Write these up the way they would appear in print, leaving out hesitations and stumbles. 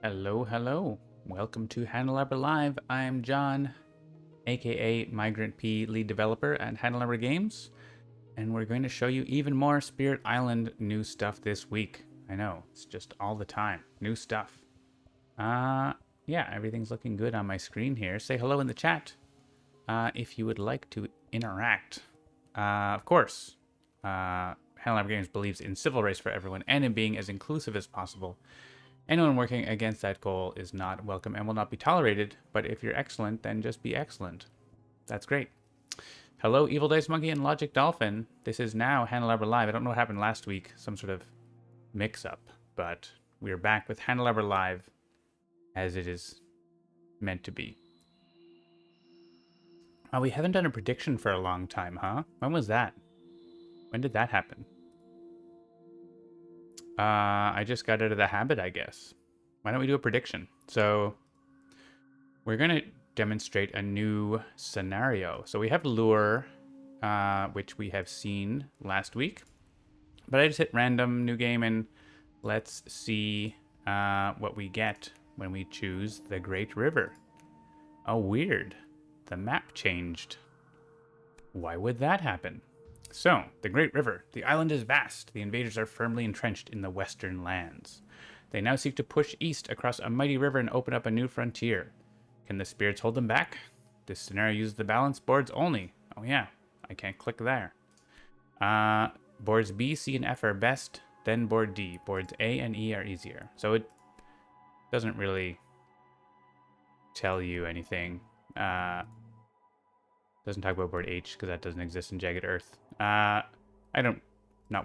Hello, hello. Welcome to Handelabra Live. I'm John, aka Migrant P, lead developer at Handelabra Games, and we're going to show you even more Spirit Island new stuff this week. I know, it's just all the time. New stuff. Uh, yeah, everything's looking good on my screen here. Say hello in the chat if you would like to interact. Of course, Handelabra Games believes in civil rights for everyone and in being as inclusive as possible. Anyone working against that goal is not welcome and will not be tolerated, but if you're excellent, then just be excellent. That's great. Hello, Evil Dice Monkey and Logic Dolphin. This is now Handelabra Live. I don't know what happened last week, some sort of mix-up, but we're back with Handelabra Live as it is meant to be. Oh, we haven't done a prediction for a long time, huh? When was that? When did that happen? I just got out of the habit, I guess. Why don't we do a prediction? So we're going to demonstrate a new scenario. So we have Lure, which we have seen last week. But I just hit random new game and let's see what we get when we choose the Great River. Oh, weird. The map changed. Why would that happen? So, the Great River. The island is vast. The invaders are firmly entrenched in the western lands. They now seek to push east across a mighty river and open up a new frontier. Can the spirits hold them back? This scenario uses the balance boards only. Oh yeah, I can't click there. Boards B, C, and F are best, then board D. Boards A and E are easier. So it doesn't really tell you anything. Doesn't talk about board H because that doesn't exist in Jagged Earth. Not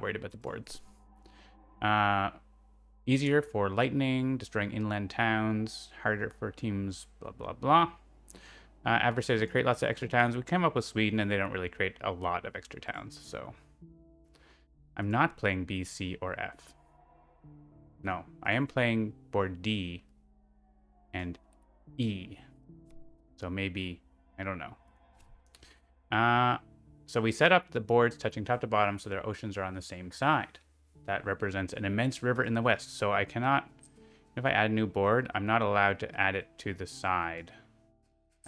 worried about the boards. Easier for lightning, destroying inland towns. Harder for teams, blah, blah, blah. Adversaries that create lots of extra towns. We came up with Sweden and they don't really create a lot of extra towns. So I'm not playing B, C, or F. No, I am playing board D and E. So maybe, I don't know. So we set up the boards touching top to bottom so their oceans are on the same side. That represents an immense river in the west. So I cannot, if I add a new board, I'm not allowed to add it to the side.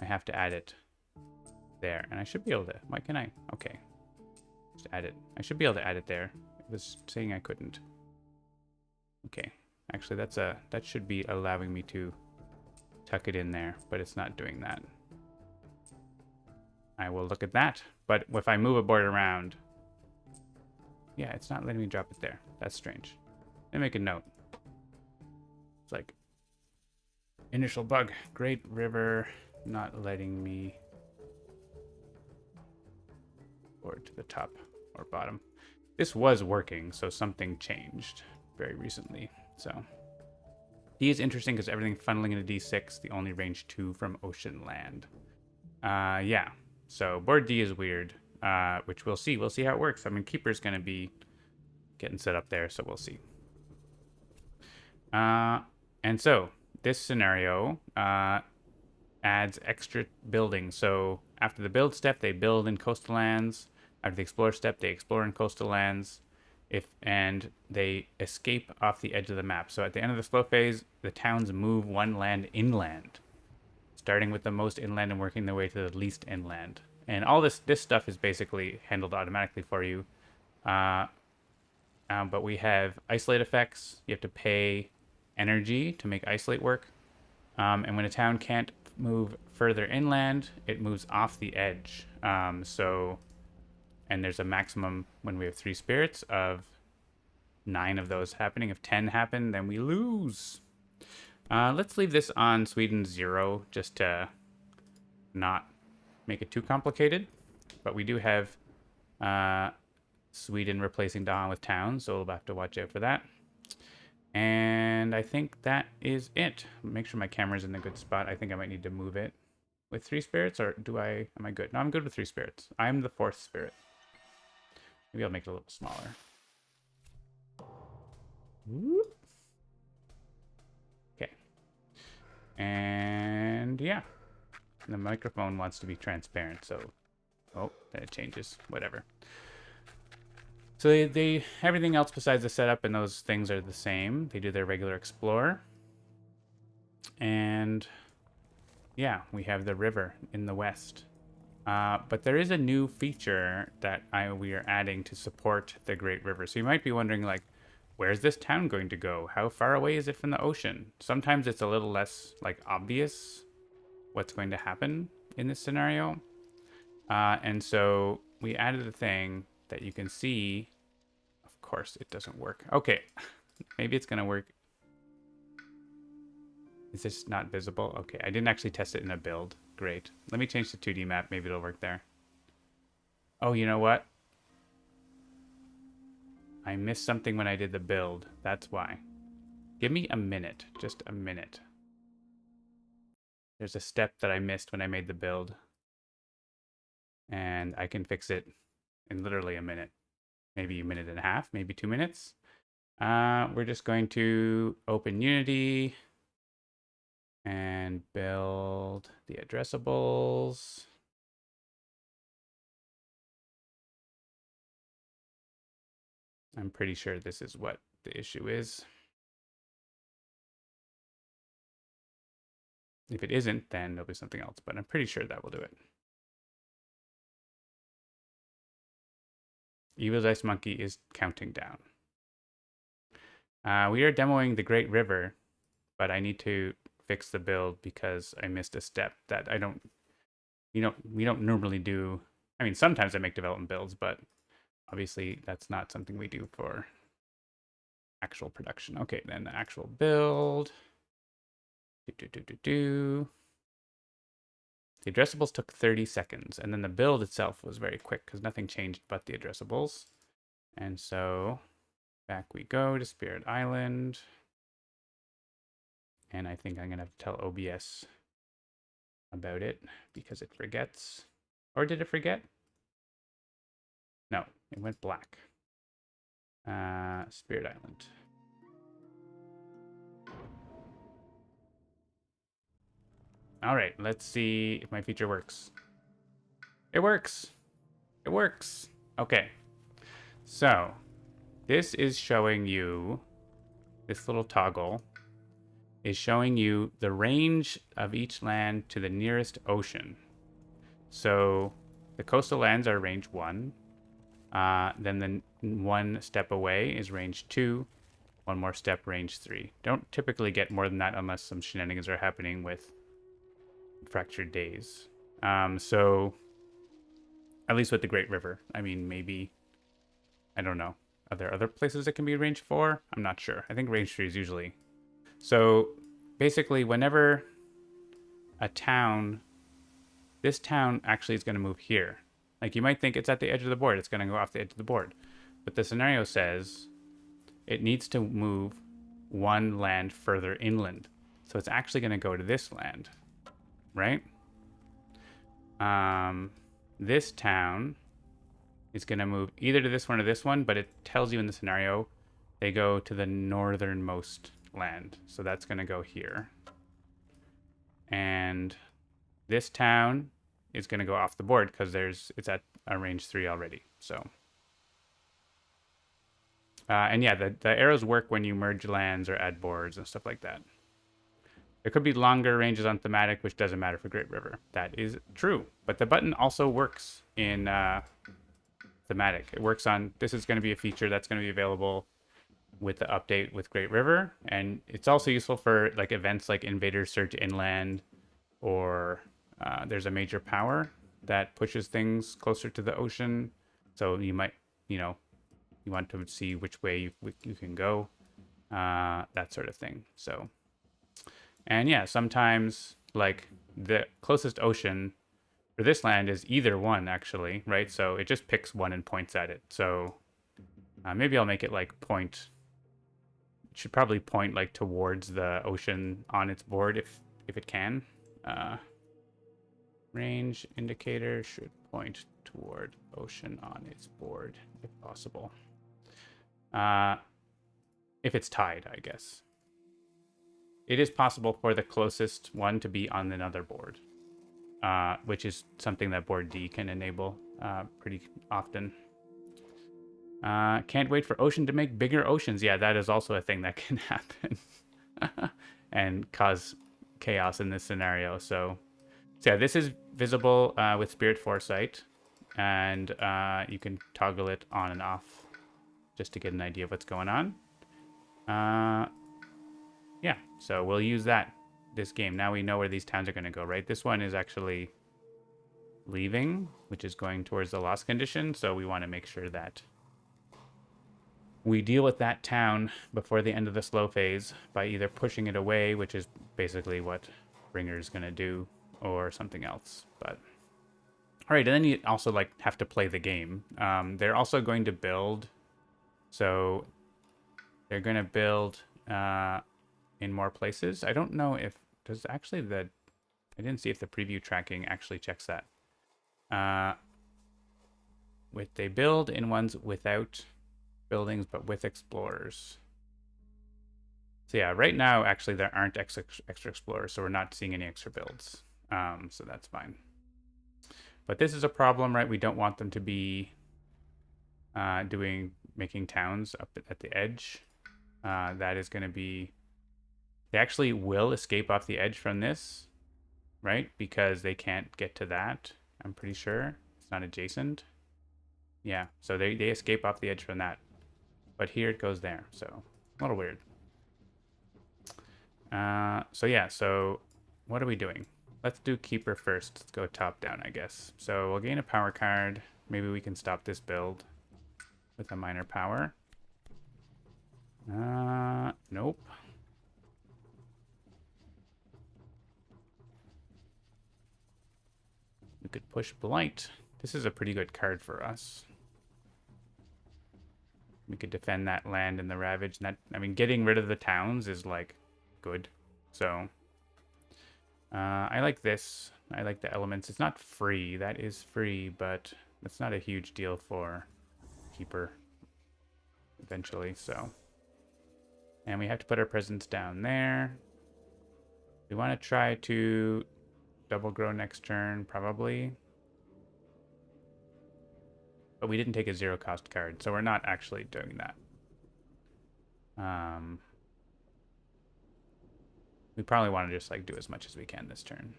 I have to add it there. And I should be able to, why can I? Okay. Just add it. I should be able to add it there. It was saying I couldn't. Okay. Actually, that should be allowing me to tuck it in there, but it's not doing that. I will look at that. But if I move a board around, yeah, it's not letting me drop it there. That's strange. Let me make a note. It's like, initial bug. Great River not letting me board to the top or bottom. This was working, so something changed very recently. So D is interesting because everything funneling into D6, the only range 2 from ocean land. Yeah. So board D is weird, which we'll see. We'll see how it works. I mean, Keeper's going to be getting set up there, so we'll see. And so this scenario adds extra building. So after the build step, they build in coastal lands. After the explore step, they explore in coastal lands. And they escape off the edge of the map. So at the end of the slow phase, the towns move one land inland, starting with the most inland and working their way to the least inland. And all this stuff is basically handled automatically for you. But we have isolate effects. You have to pay energy to make isolate work. And when a town can't move further inland, it moves off the edge. And there's a maximum when we have 3 spirits of 9 of those happening. If 10 happen, then we lose. Let's leave this on Sweden 0 just to not make it too complicated. But we do have Sweden replacing Dahan with towns, so we'll have to watch out for that. And I think that is it. Make sure my camera's in a good spot. I think I might need to move it with 3 spirits, or am I good? No, I'm good with 3 spirits. I'm the 4th spirit. Maybe I'll make it a little smaller. Okay. And yeah. The microphone wants to be transparent, so... Oh, then it changes. Whatever. So everything else besides the setup and those things are the same. They do their regular explore. And yeah, we have the river in the west. But there is a new feature that we are adding to support the Great River. So you might be wondering, like, where's this town going to go? How far away is it from the ocean? Sometimes it's a little less, like, obvious what's going to happen in this scenario. And so we added a thing that you can see. Of course, it doesn't work. Okay, maybe it's going to work. Is this not visible? Okay, I didn't actually test it in a build. Great. Let me change the 2D map. Maybe it'll work there. Oh, you know what? I missed something when I did the build. That's why. Give me a minute. Just a minute. There's a step that I missed when I made the build. And I can fix it in literally a minute. Maybe a minute and a half. Maybe 2 minutes. We're just going to open Unity and build the addressables. I'm pretty sure this is what the issue is. If it isn't, then there'll be something else, but I'm pretty sure that will do it. Evil's Ice Monkey is counting down. We are demoing the Great River, but I need to fix the build because I missed a step that we don't normally do. I mean, sometimes I make development builds, but obviously that's not something we do for actual production. Okay, then the actual build. The addressables took 30 seconds, and then the build itself was very quick because nothing changed but the addressables. And so back we go to Spirit Island. And I think I'm going to have to tell OBS about it because it forgets. Or did it forget? No, it went black. Spirit Island. All right, let's see if my feature works. It works. It works. Okay. So this is showing you, this little toggle is showing you the range of each land to the nearest ocean. So the coastal lands are range 1. Then the one step away is range 2. One more step, range 3. Don't typically get more than that unless some shenanigans are happening with fractured days. So at least with the Great River. I mean, maybe, I don't know. Are there other places that can be range 4? I'm not sure. I think range 3 is usually. So basically, whenever a town, this town actually is going to move here. Like, you might think it's at the edge of the board. It's going to go off the edge of the board. But the scenario says it needs to move one land further inland. So it's actually going to go to this land, right? This town is going to move either to this one or this one, but it tells you in the scenario they go to the northernmost land. So that's going to go here. And this town is going to go off the board because it's at a range 3 already. So, and yeah, the arrows work when you merge lands or add boards and stuff like that. There could be longer ranges on thematic, which doesn't matter for Great River. That is true. But the button also works in thematic. It works on, this is going to be a feature that's going to be available with the update with Great River. And it's also useful for like events like invaders surge inland, or there's a major power that pushes things closer to the ocean. So you might, you want to see which way you can go, that sort of thing. So, and yeah, sometimes like the closest ocean for this land is either one actually, right? So it just picks one and points at it. So maybe I'll make it like point. It should probably point like towards the ocean on its board if it can. Range indicator should point toward ocean on its board if possible. If it's tied, I guess. It is possible for the closest one to be on another board, which is something that board D can enable pretty often. Can't wait for ocean to make bigger oceans. Yeah, that is also a thing that can happen and cause chaos in this scenario. So yeah, this is visible with Spirit Foresight, and you can toggle it on and off just to get an idea of what's going on. Yeah, so we'll use that this game. Now we know where these towns are going to go, right? This one is actually leaving, which is going towards the lost condition, so we want to make sure that we deal with that town before the end of the slow phase by either pushing it away, which is basically what Bringer's going to do, or something else. But all right, and then you also like have to play the game. They're also going to build, so they're going to build in more places. I don't know if does actually the I didn't see if the preview tracking actually checks that. They build in ones without buildings but with explorers. So yeah, right now actually there aren't extra explorers, so we're not seeing any extra builds. So that's fine. But this is a problem, right? We don't want them to be making towns up at the edge. That is going to be. They actually will escape off the edge from this, right? Because they can't get to that. I'm pretty sure it's not adjacent. Yeah, so they escape off the edge from that. But here it goes there, so a little weird. So yeah, so what are we doing? Let's do Keeper first. Let's go top down, I guess. So we'll gain a power card. Maybe we can stop this build with a minor power. Nope. We could push Blight. This is a pretty good card for us. We could defend that land and the Ravage. And that, I mean, getting rid of the towns is, like, good. So, I like this. I like the elements. It's not free. That is free, but that's not a huge deal for Keeper eventually, so. And we have to put our presence down there. We want to try to double grow next turn, probably. But we didn't take a zero cost card, so we're not actually doing that. We probably want to just like do as much as we can this turn.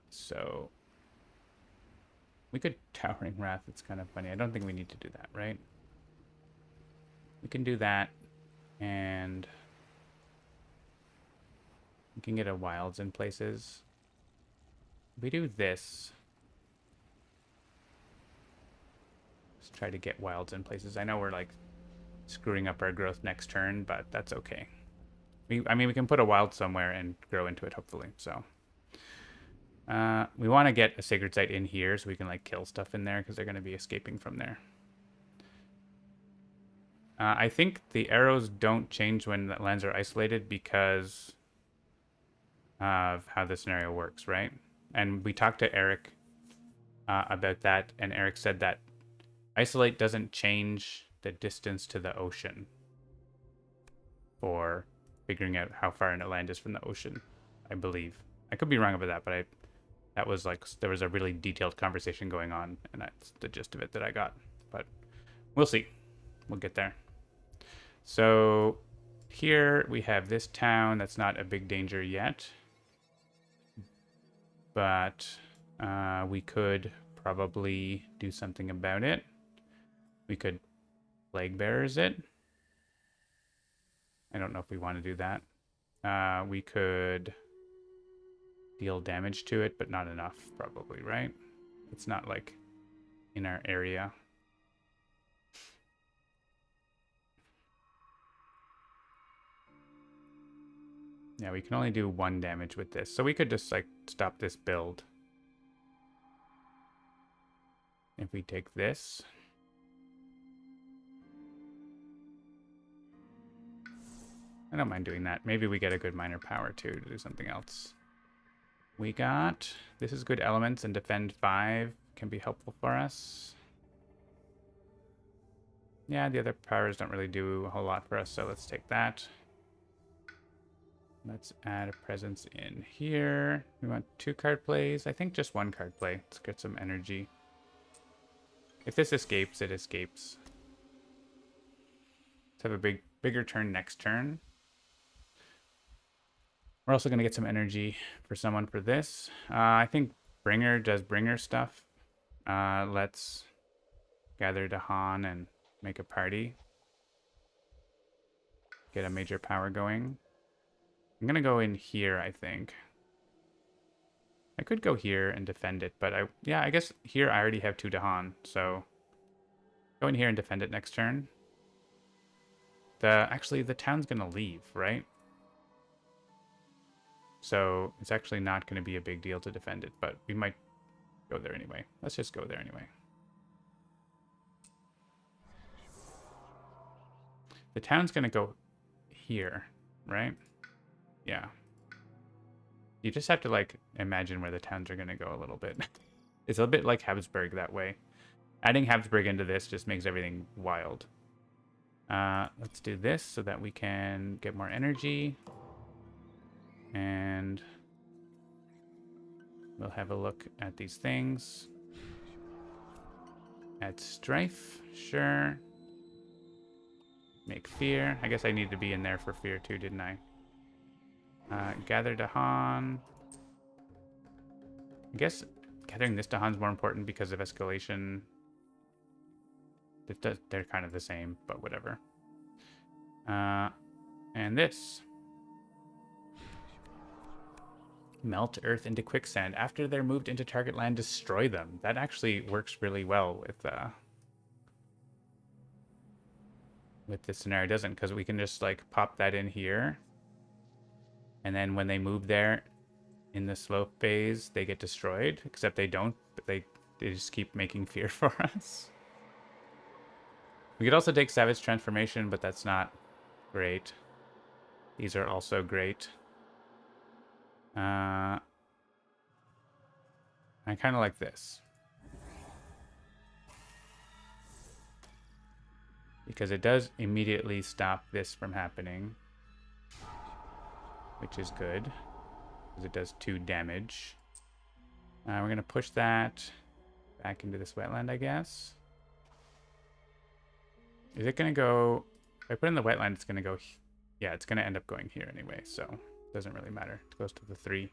So we could Towering Wrath. It's kind of funny. I don't think we need to do that, right? We can do that, and we can get a Wilds in places. If we do this, let's try to get Wilds in places. I know we're like screwing up our growth next turn, but that's okay. I mean, we can put a Wild somewhere and grow into it, hopefully. So we want to get a Sacred Site in here so we can like kill stuff in there because they're going to be escaping from there. I think the arrows don't change when the lands are isolated because of how the scenario works, right? And we talked to Eric about that, and Eric said that isolate doesn't change the distance to the ocean for figuring out how far a land is from the ocean, I believe. I could be wrong about that, but that was like, there was a really detailed conversation going on, and that's the gist of it that I got. But we'll see. We'll get there. So here we have this town that's not a big danger yet. But we could probably do something about it. We could Plague Bearers it. I don't know if we want to do that. We could deal damage to it, but not enough, probably, right? It's not like in our area. Yeah, we can only do 1 damage with this. So we could just like stop this build. If we take this. I don't mind doing that. Maybe we get a good minor power too to do something else. We got, this is good elements, and defend 5 can be helpful for us. Yeah, the other powers don't really do a whole lot for us, so let's take that. Let's add a presence in here. We want 2 card plays. I think just 1 card play. Let's get some energy. If this escapes, it escapes. Let's have a bigger turn next turn. We're also going to get some energy for someone for this. I think Bringer does Bringer stuff. Let's gather Dahan and make a party. Get a major power going. I'm going to go in here, I think. I could go here and defend it, but I guess here I already have 2 Dahan, so go in here and defend it next turn. Actually, the town's going to leave, right? So it's actually not going to be a big deal to defend it, but we might go there anyway. Let's just go there anyway. The town's going to go here, right? Yeah. You just have to, like, imagine where the towns are going to go a little bit. It's a bit like Habsburg that way. Adding Habsburg into this just makes everything wild. Let's do this so that we can get more energy. And we'll have a look at these things. Add strife, sure. Make fear. I guess I need to be in there for fear too, didn't I? Gather Dahan. I guess gathering this Dahan's more important because of escalation. They're kind of the same, but whatever. And this. Melt earth into quicksand. After they're moved into target land, destroy them. That actually works really well with this scenario. It doesn't, because we can just like pop that in here. And then when they move there in the slope phase, they get destroyed. Except they don't, but they just keep making fear for us. We could also take Savage Transformation, but that's not great. These are also great. I kind of like this. Because it does immediately stop this from happening. Which is good. Because it does 2 damage. We're going to push that back into this wetland, I guess. Is it going to go... If I put it in the wetland, it's going to go... Yeah, it's going to end up going here anyway, so it doesn't really matter. It goes to the 3.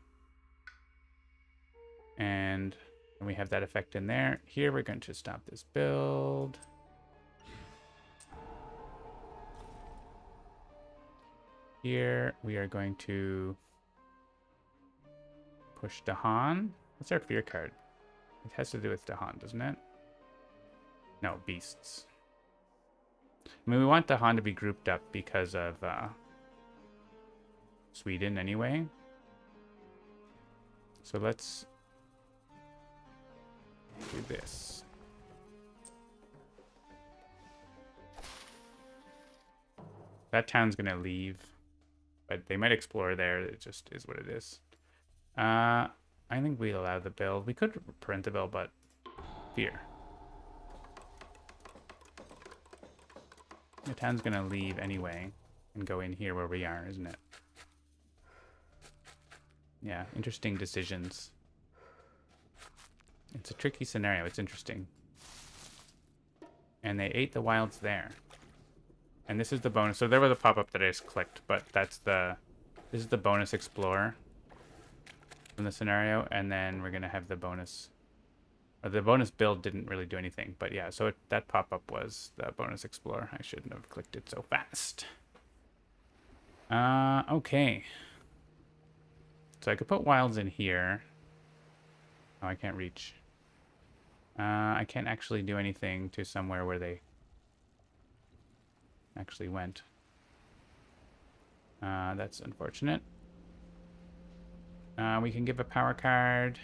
And we have that effect in there. Here, we're going to stop this build. Here, we are going to push Dahan. What's our fear card? It has to do with Dahan, doesn't it? No, beasts. I mean, we want Dahan to be grouped up because of Sweden anyway. So let's do this. That town's going to leave. But they might explore there. It just is what it is. I think we allow the build. We could print the build, but fear. The town's going to leave anyway and go in here where we are, isn't it? Yeah, interesting decisions. It's a tricky scenario. It's interesting. And they ate the wilds there. And this is the bonus. So there was a pop-up that I just clicked, but this is the bonus explorer from the scenario, and then we're gonna have the bonus. Or the bonus build didn't really do anything, but yeah. So that pop-up was the bonus explorer. I shouldn't have clicked it so fast. Okay. So I could put wilds in here. Oh, I can't reach. I can't actually do anything to somewhere where they actually went. That's unfortunate. We can give a power card.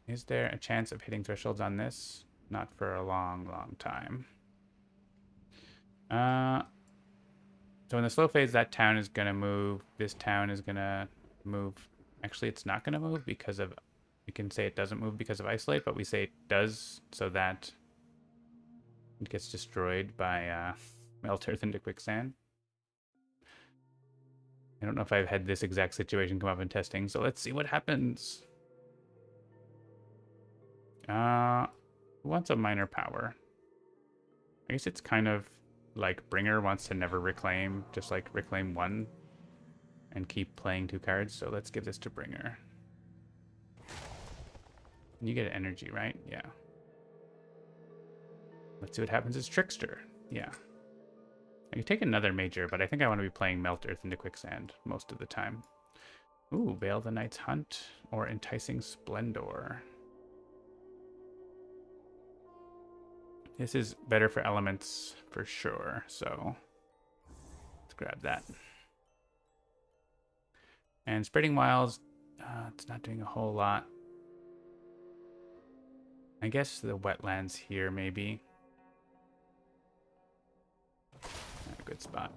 Is there a chance of hitting thresholds on this? Not for a long, long time. So in the slow phase, that town is going to move. This town is going to move. Actually, it's not going to move because of... We can say it doesn't move because of isolate, but we say it does so that it gets destroyed by melt earth into quicksand. I don't know if I've had this exact situation come up in testing, so let's see what happens. Who wants a minor power? I guess it's kind of like Bringer wants to never reclaim, just like reclaim one and keep playing 2 cards. So let's give this to Bringer. You get energy, right? Yeah. Let's see what happens as Trickster. Yeah. I can take another major, but I think I want to be playing Melt Earth into Quicksand most of the time. Ooh, Veil the Night's Hunt or Enticing Splendor. This is better for elements for sure, so let's grab that. And Spreading Wilds, it's not doing a whole lot. I guess the wetlands here, maybe. Not a good spot.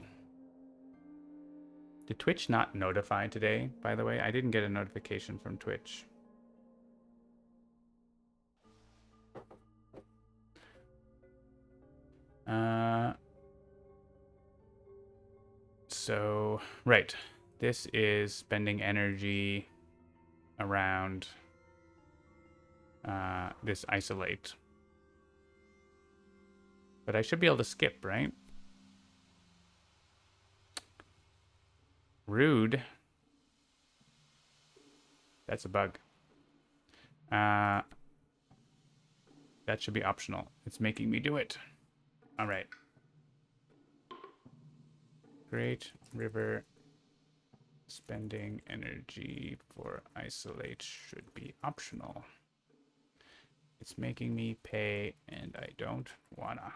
Did Twitch not notify today, by the way? I didn't get a notification from Twitch. So, right. This is spending energy around this isolate. But I should be able to skip, right? Rude. That's a bug. That should be optional. It's making me do it. All right. Great River spending energy for isolate should be optional. It's making me pay and I don't wanna.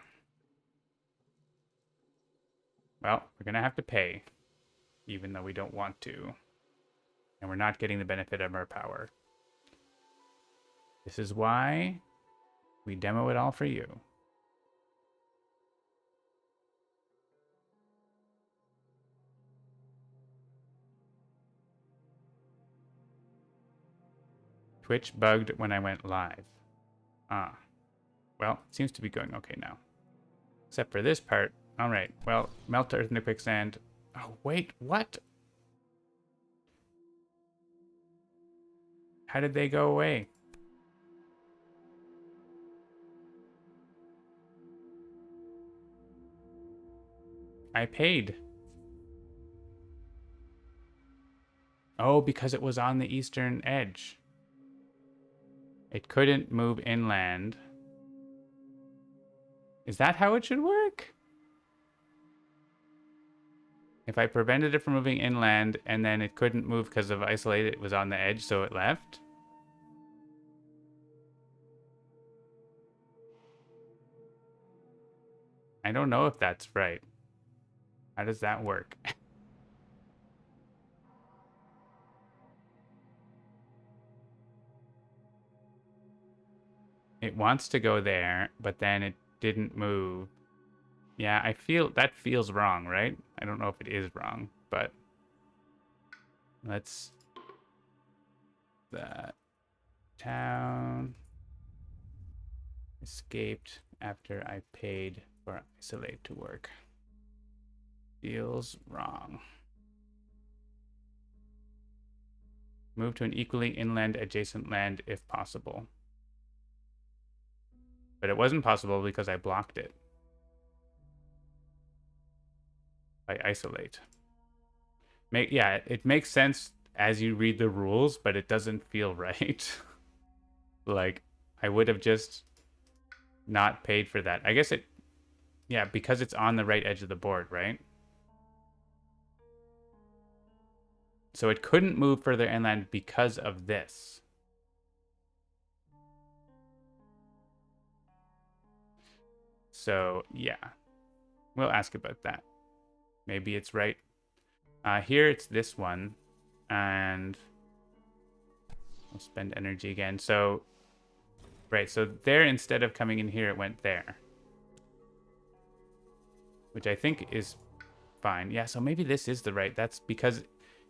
Well, we're gonna have to pay even though we don't want to. And we're not getting the benefit of our power. This is why we demo it all for you. Twitch bugged when I went live. Ah. Well, it seems to be going okay now. Except for this part. Alright, well, Melt Earth into Quicksand. Oh, wait, what? How did they go away? I paid. Oh, because it was on the eastern edge. It couldn't move inland. Is that how it should work? If I prevented it from moving inland and then it couldn't move because of isolated, it was on the edge, so it left? I don't know if that's right. How does that work? It wants to go there, but then it didn't move. Yeah, I feel that feels wrong, right? I don't know if it is wrong, but let's the town escaped after I paid for isolate to work. Feels wrong. Move to an equally inland adjacent land if possible. But it wasn't possible because I blocked it. By isolate. Yeah, it makes sense as you read the rules, but it doesn't feel right. Like, I would have just not paid for that. I guess it, yeah, because it's on the right edge of the board, right? So it couldn't move further inland because of this. So, yeah. We'll ask about that. Maybe it's right. Here it's this one. And we'll spend energy again. So, right. So there, instead of coming in here, it went there. Which I think is fine. Yeah, so maybe this is the right. That's because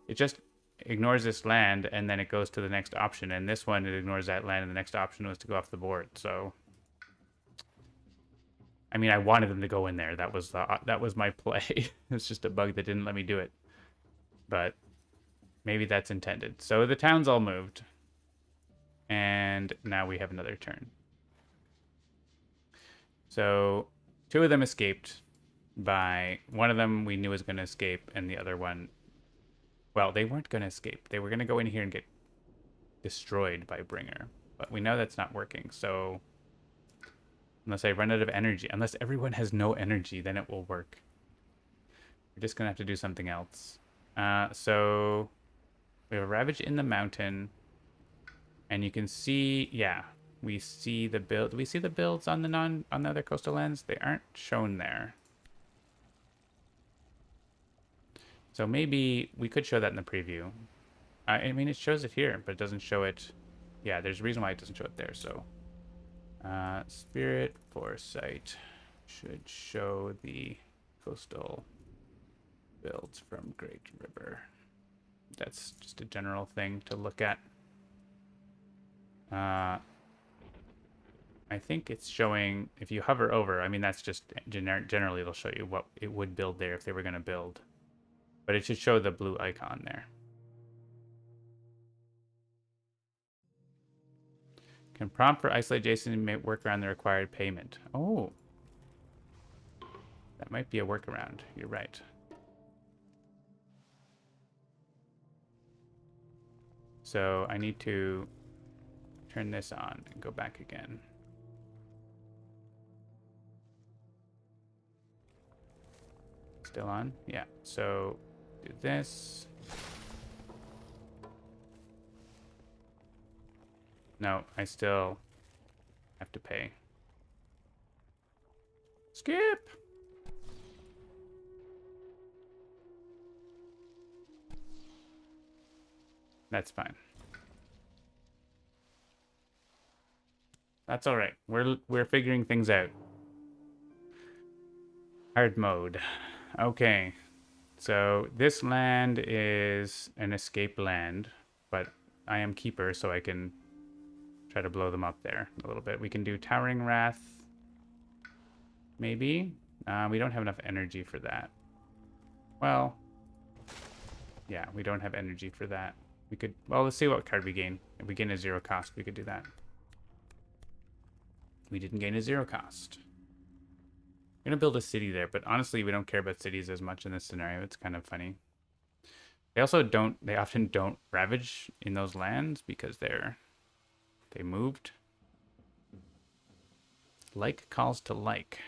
it just ignores this land and then it goes to the next option. And this one, it ignores that land and the next option was to go off the board. So, I mean, I wanted them to go in there. That was my play. It's just a bug that didn't let me do it. But maybe that's intended. So the town's all moved. And now we have another turn. So Two of them escaped by... One of them we knew was going to escape, and the other one... Well, they weren't going to escape. They were going to go in here and get destroyed by Bringer. But we know that's not working, so... Unless I run out of energy. Unless everyone has no energy, then it will work. We're just going to have to do something else. So... We have a Ravage in the mountain. And you can see... Yeah. We see the build. Do we see the builds on the other coastal lands? They aren't shown there. So maybe we could show that in the preview. I mean, it shows it here, but it doesn't show it. Yeah, there's a reason why it doesn't show it there. So, Spirit Foresight should show the coastal builds from Great River. That's just a general thing to look at. I think it's showing, if you hover over, I mean, that's just generally it'll show you what it would build there if they were going to build. But it should show the blue icon there. Can prompt for isolate Jason and make work around the required payment. Oh. That might be a workaround. You're right. So I need to turn this on and go back again. Still on? Yeah. So do this. No, I still have to pay. Skip! That's fine. That's all right. We're figuring things out. Hard mode. Okay. So this land is an escape land, but I am keeper, so I can try to blow them up there a little bit. We can do Towering Wrath. Maybe. We don't have enough energy for that. Well, yeah, we don't have energy for that. We could, well, let's see what card we gain. If we gain a 0 cost, we could do that. We didn't gain a 0 cost. We're gonna build a city there, but honestly, we don't care about cities as much in this scenario. It's kind of funny. They also don't, they often don't ravage in those lands because they moved. Like calls to like.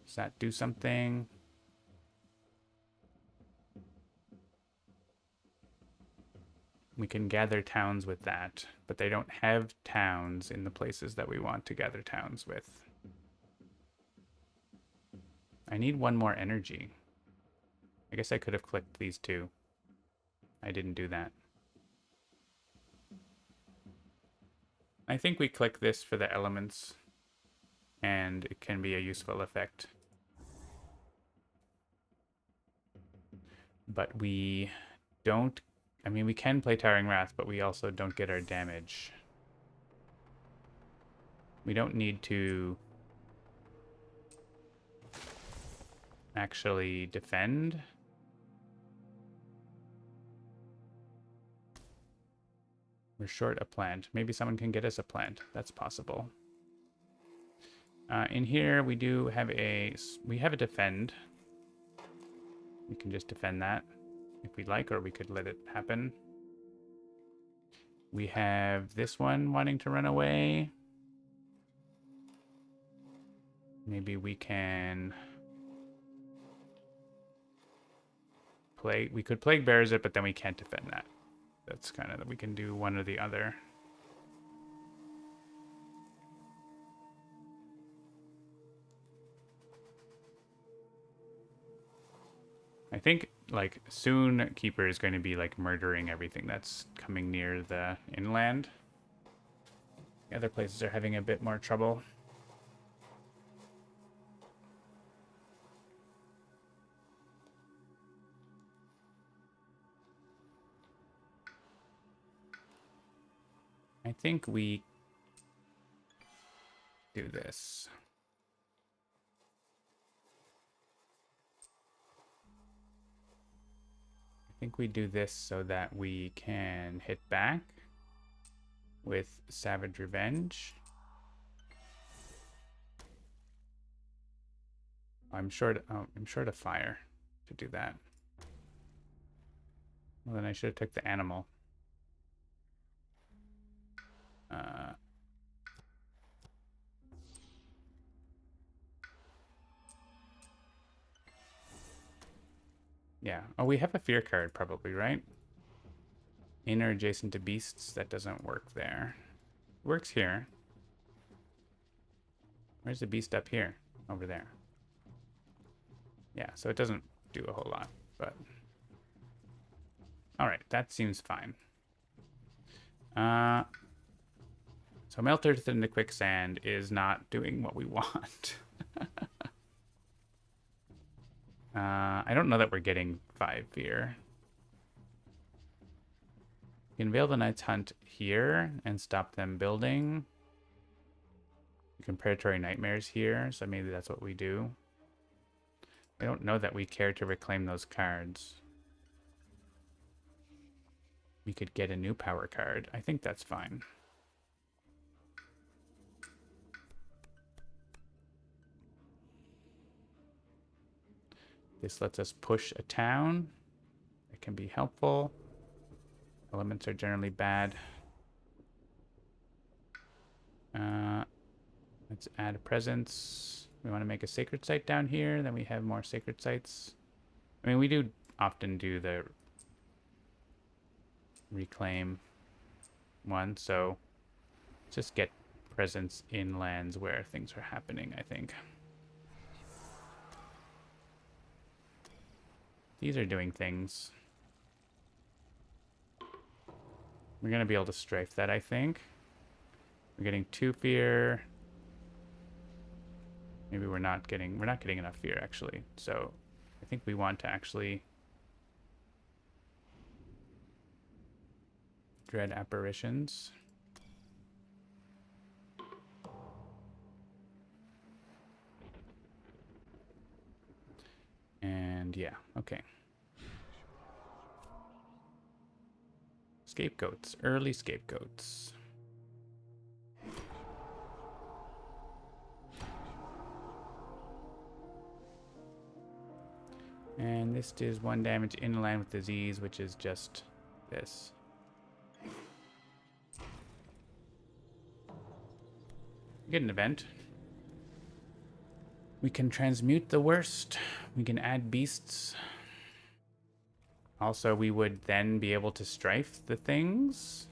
Does that do something? We can gather towns with that, but they don't have towns in the places that we want to gather towns with. I need one more energy. I guess I could have clicked these two. I didn't do that. I think we click this for the elements, and it can be a useful effect. But we don't... I mean, we can play Towering Wrath, but we also don't get our damage. We don't need to actually defend. We're short a plant. Maybe someone can get us a plant. That's possible. In here, we do have a defend. We can just defend that if we'd like, or we could let it happen. We have this one wanting to run away. Maybe we can play. We could Plague Bears it, but then we can't defend that. That's kind of, we can do one or the other. I think, like, soon Keeper is going to be, like, murdering everything that's coming near the inland. The other places are having a bit more trouble. I think we do this. I think we do this so that we can hit back with Savage Revenge. I'm short. Oh, I'm short of fire to do that. Well, then I should have took the animal. Yeah. Oh, we have a fear card probably, right? In or adjacent to beasts. That doesn't work there. It works here. Where's the beast up here? Over there. Yeah, so it doesn't do a whole lot, but... Alright, that seems fine. So melt earth into quicksand is not doing what we want. I don't know that we're getting 5 fear. You can veil the Night's Hunt here and stop them building. You can predatory nightmares here, so maybe that's what we do. I don't know that we care to reclaim those cards. We could get a new power card. I think that's fine. This lets us push a town. It can be helpful. Elements are generally bad. Let's add a presence. We want to make a sacred site down here. Then we have more sacred sites. I mean, we do often do the reclaim one, so just get presence in lands where things are happening, I think. These are doing things. We're going to be able to strafe that, I think. We're getting 2 fear. Maybe we're not getting enough fear, actually. So I think we want to actually dread apparitions. And yeah, okay. Scapegoats, early scapegoats. And this does 1 damage inland with disease, which is just this. Get an event. We can transmute the worst. We can add beasts. Also, we would then be able to strife the things.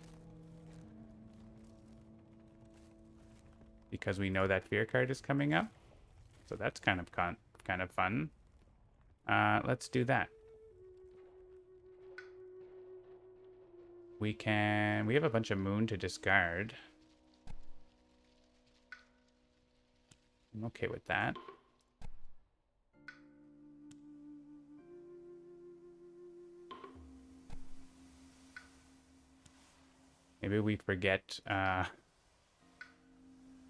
Because we know that fear card is coming up. So that's kind of fun. Let's do that. We have a bunch of moon to discard. I'm okay with that. Maybe we forget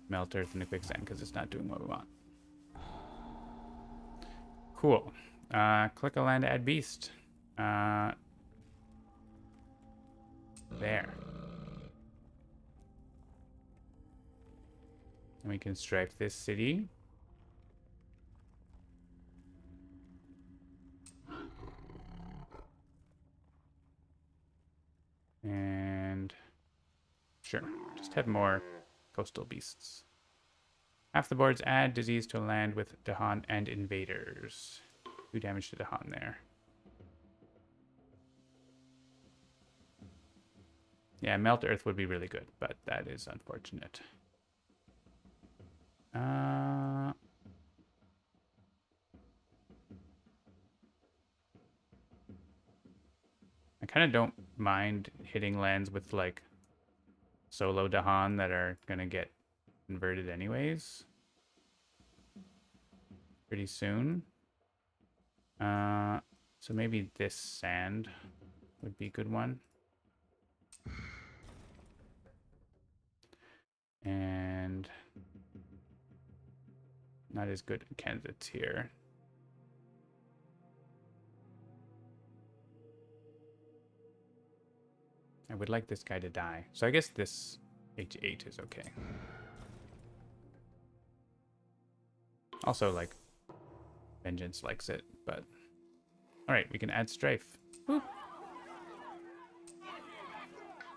melt earth into quicksand because it's not doing what we want. Cool. Click a land to add beast. There. And we can stripe this city. And sure, just have more coastal beasts. Half the boards add disease to a land with Dahan and invaders. 2 damage to Dahan there. Yeah, melt earth would be really good, but that is unfortunate. I kind of don't mind hitting lands with like solo Dahan that are gonna get converted anyways pretty soon. So maybe this sand would be a good one. And not as good candidates here. I would like this guy to die. So I guess this H8 is okay. Also, like, Vengeance likes it, but... Alright, we can add Strafe. Woo.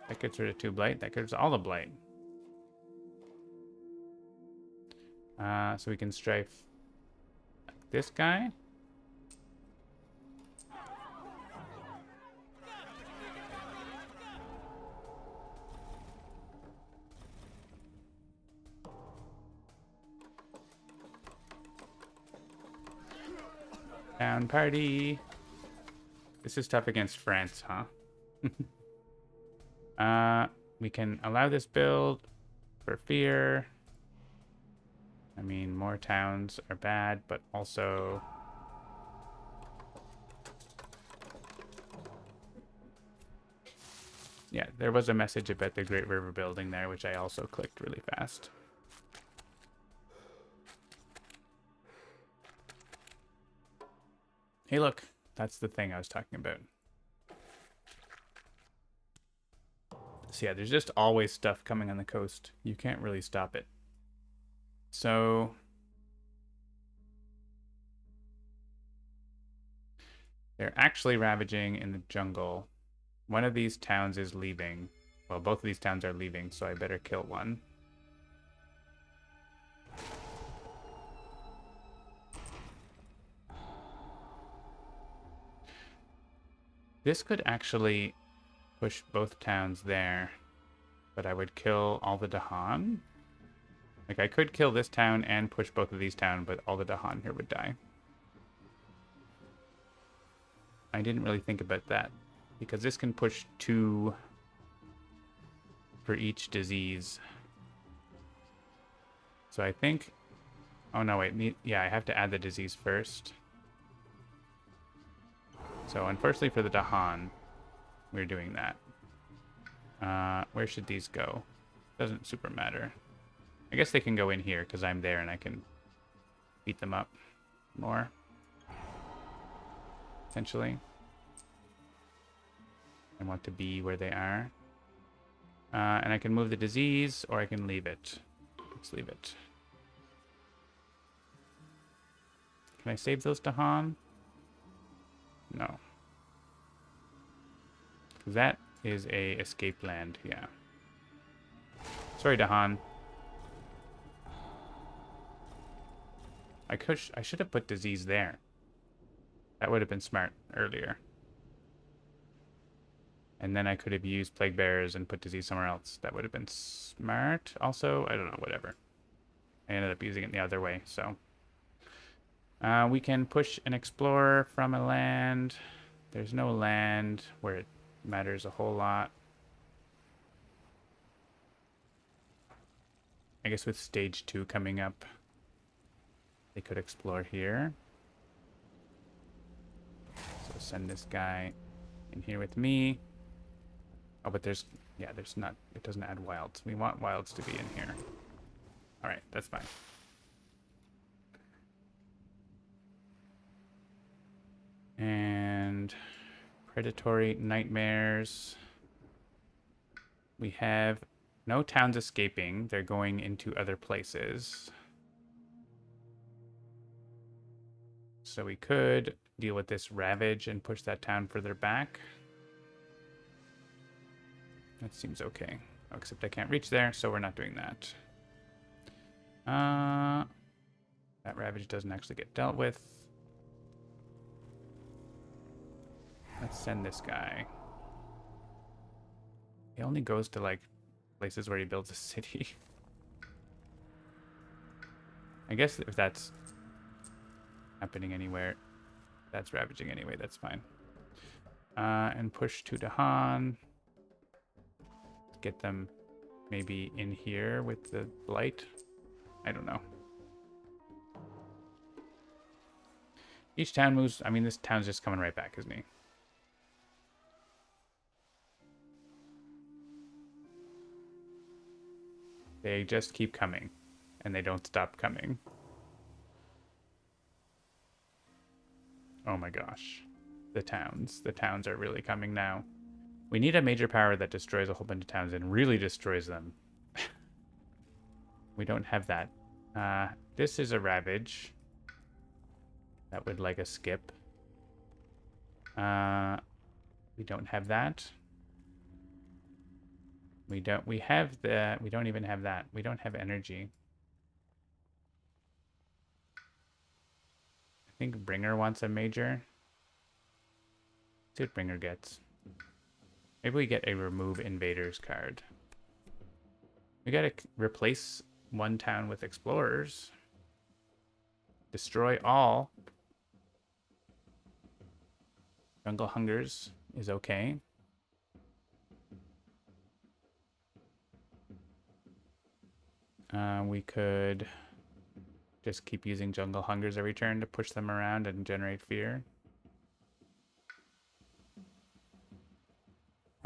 That gets rid of 2 Blight. That gets all the Blight. So we can Strafe this guy. Down party. This is tough against France, huh? We can allow this build for fear. I mean, more towns are bad, but also... Yeah, there was a message about the Great River building there, which I also clicked really fast. Hey, look, that's the thing I was talking about. So yeah, there's just always stuff coming on the coast. You can't really stop it. So... they're actually ravaging in the jungle. One of these towns is leaving. Well, both of these towns are leaving, so I better kill one. This could actually push both towns there, but I would kill all the Dahan. Like, I could kill this town and push both of these towns, but all the Dahan here would die. I didn't really think about that, because this can push 2 for each disease. So I think... Oh, no, wait. Yeah, I have to add the disease first. So, unfortunately for the Dahan, we're doing that. Where should these go? Doesn't super matter. I guess they can go in here, because I'm there and I can beat them up more. Essentially. I want to be where they are. And I can move the disease, or I can leave it. Let's leave it. Can I save those Dahan? No. Because that is a escape land, yeah. Sorry, Dahan. I should have put disease there. That would have been smart earlier. And then I could have used plague bearers and put disease somewhere else. That would have been smart. Also, I don't know, whatever. I ended up using it the other way, so. We can push an explorer from a land. There's no land where it matters a whole lot. I guess with stage 2 coming up, they could explore here. So send this guy in here with me. Oh, but there's not, it doesn't add wilds. We want wilds to be in here. All right, that's fine. And predatory nightmares. We have no towns escaping. They're going into other places. So we could deal with this ravage and push that town further back. That seems okay. Oh, except I can't reach there, so we're not doing that. That ravage doesn't actually get dealt with. Let's send this guy. He only goes to, like, places where he builds a city. I guess if that's happening anywhere, that's ravaging anyway, that's fine. And push to Dahan. Get them maybe in here with the blight. I don't know. Each town moves. I mean, this town's just coming right back, isn't he? They just keep coming, and they don't stop coming. Oh my gosh. The towns. The towns are really coming now. We need a major power that destroys a whole bunch of towns and really destroys them. We don't have that. This is a ravage. That would like a skip. We don't have that. We don't even have that. We don't have energy. I think Bringer wants a major. Let's see what Bringer gets. Maybe we get a remove invaders card. We gotta replace one town with explorers. Destroy all. Jungle Hungers is okay. We could just keep using Jungle Hungers every turn to push them around and generate fear.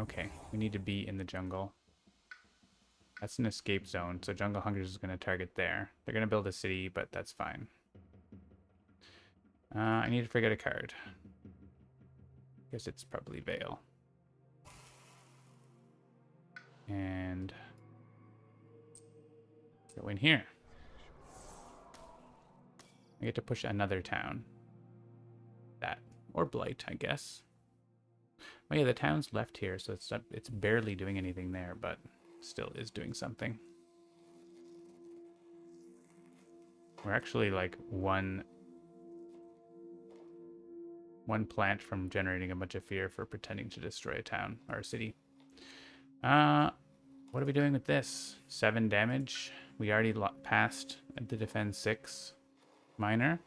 Okay, we need to be in the jungle. That's an escape zone, so Jungle Hungers is going to target there. They're going to build a city, but that's fine. I need to forget a card. Guess it's probably Veil. And go in here. I get to push another town. That. Or Blight, I guess. Oh yeah, the town's left here, so it's barely doing anything there, but still is doing something. We're actually like one plant from generating a bunch of fear for pretending to destroy a town or a city. What are we doing with this? 7 damage. We already passed the defend 6 minor.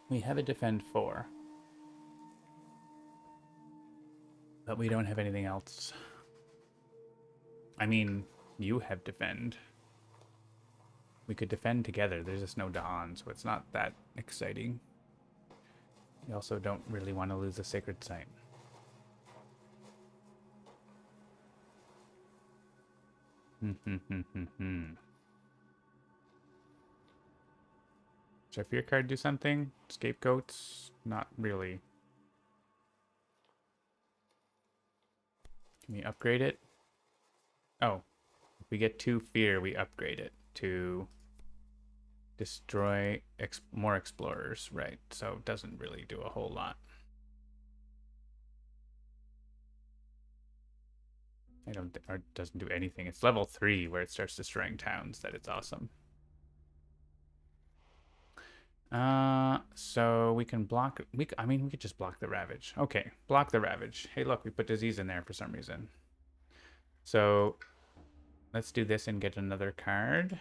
We have a defend 4. But we don't have anything else. I mean, you have defend. We could defend together. There's just no Dawn, so it's not that exciting. We also don't really want to lose the Sacred Site. Does our fear card do something? Scapegoats? Not really. Can we upgrade it? Oh, if we get 2 fear, we upgrade it to destroy more explorers, right? So it doesn't really do a whole lot. Or it doesn't do anything. It's level 3 where it starts destroying towns. That is awesome. So we can block. I mean, we could just block the Ravage. Okay, block the Ravage. Hey, look, we put disease in there for some reason. So let's do this and get another card.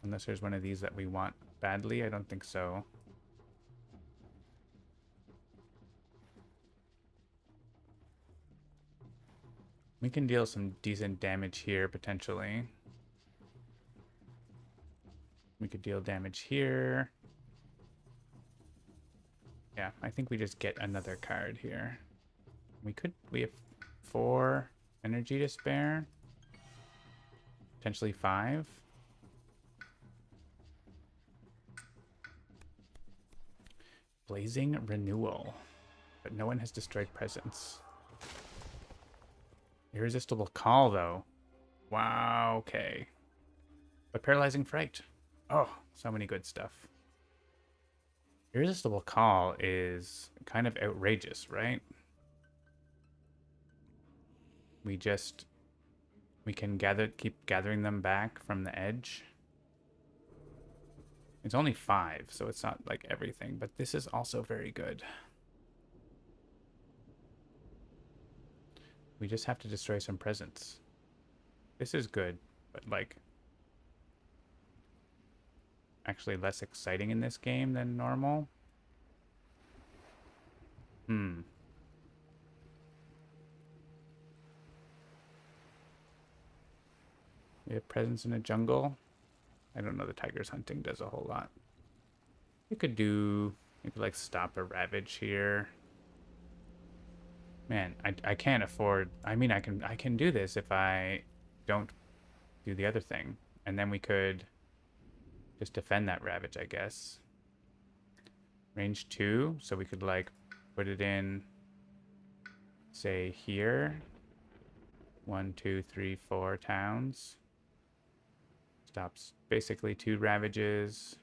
Unless there's one of these that we want badly. I don't think so. We can deal some decent damage here, potentially. We could deal damage here. Yeah, I think we just get another card here. We have 4 energy to spare. Potentially 5. Blazing Renewal. But no one has destroyed presence. Irresistible Call, though. Wow, okay. But Paralyzing Fright. Oh, so many good stuff. Irresistible Call is kind of outrageous, right? We can keep gathering them back from the edge. It's only 5, so it's not like everything, but this is also very good. We just have to destroy some presence. This is good, but like actually less exciting in this game than normal. We have presence in a jungle. I don't know, the tiger's hunting does a whole lot. You could like stop a Ravage here. Man, I can't afford. I mean, I can do this if I don't do the other thing, and then we could just defend that Ravage, I guess. Range 2, so we could like put it in, say here. 1, 2, 3, 4 towns. Stops basically 2 ravages.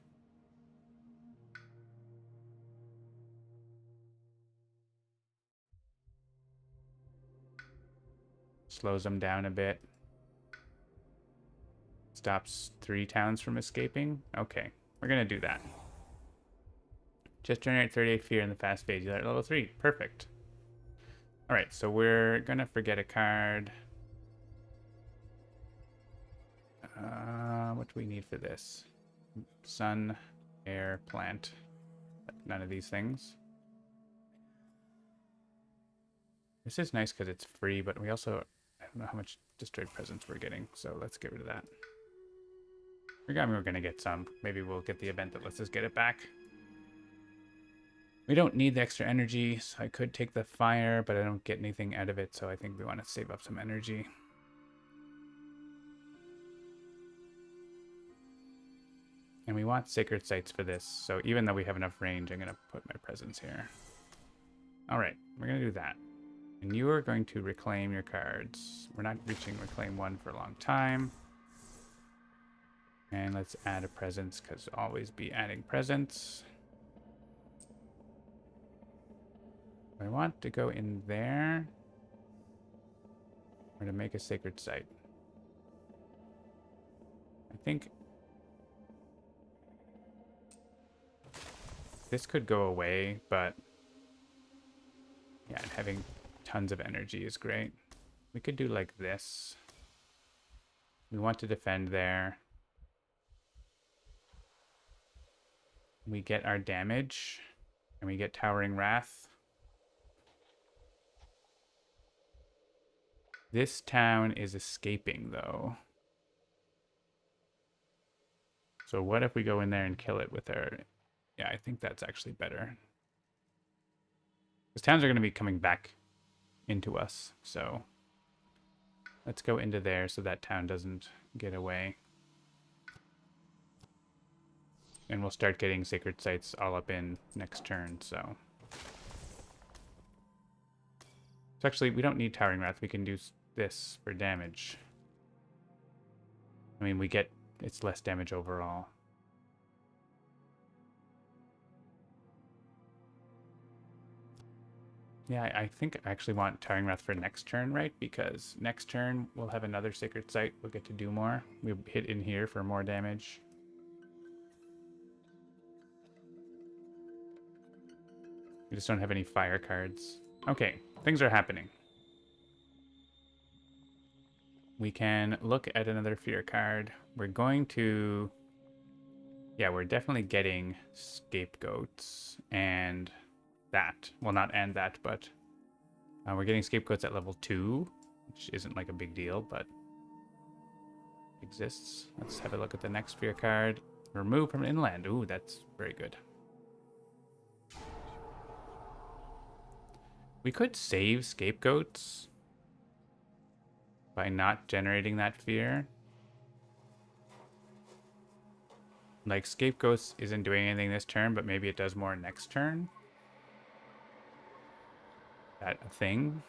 Slows them down a bit. Stops 3 towns from escaping. Okay, we're gonna do that. Just generate 38 fear in the fast phase. You're at level 3. Perfect. Alright, so we're gonna forget a card. What do we need for this? Sun, air, plant. None of these things. This is nice because it's free, but we also... I don't know how much destroyed presence we're getting, so let's get rid of that. We're going to get some. Maybe we'll get the event that lets us get it back. We don't need the extra energy, so I could take the fire, but I don't get anything out of it, so I think we want to save up some energy. And we want sacred sites for this, so even though we have enough range, I'm going to put my presence here. Alright, we're going to do that. And you are going to reclaim your cards. We're not reaching reclaim 1 for a long time. And let's add a presence, because always be adding presence. I want to go in there, or to make a sacred site. I think this could go away, but yeah, having tons of energy is great. We could do like this. We want to defend there. We get our damage, and we get Towering Wrath. This town is escaping, though. So what if we go in there and kill it with our... Yeah, I think that's actually better. Because towns are going to be coming back into us, so... Let's go into there so that town doesn't get away. And we'll start getting sacred sites all up in next turn, so... So actually, we don't need Towering Wrath. We can do this for damage. I mean, we get... It's less damage overall. Yeah, I think I actually want Towering Wrath for next turn, right? Because next turn, we'll have another sacred site. We'll get to do more. We hit in here for more damage. We just don't have any fire cards. Okay, things are happening. We can look at another fear card. We're going to... Yeah, we're definitely getting scapegoats and that. Well, not and that, but we're getting scapegoats at level 2, which isn't like a big deal, but exists. Let's have a look at the next fear card. Remove from inland. Ooh, that's very good. We could save scapegoats by not generating that fear. Like, scapegoats isn't doing anything this turn, but maybe it does more next turn. That a thing?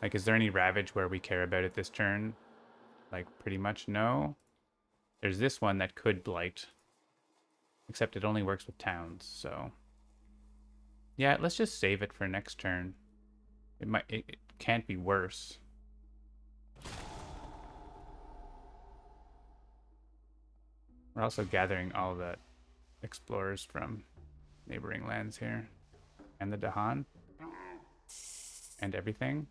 Like, is there any ravage where we care about it this turn? Like, pretty much no. There's this one that could blight. Except it only works with towns, so... Yeah, let's just save it for next turn. It can't be worse. We're also gathering all the explorers from neighboring lands here. And the Dahan. And everything.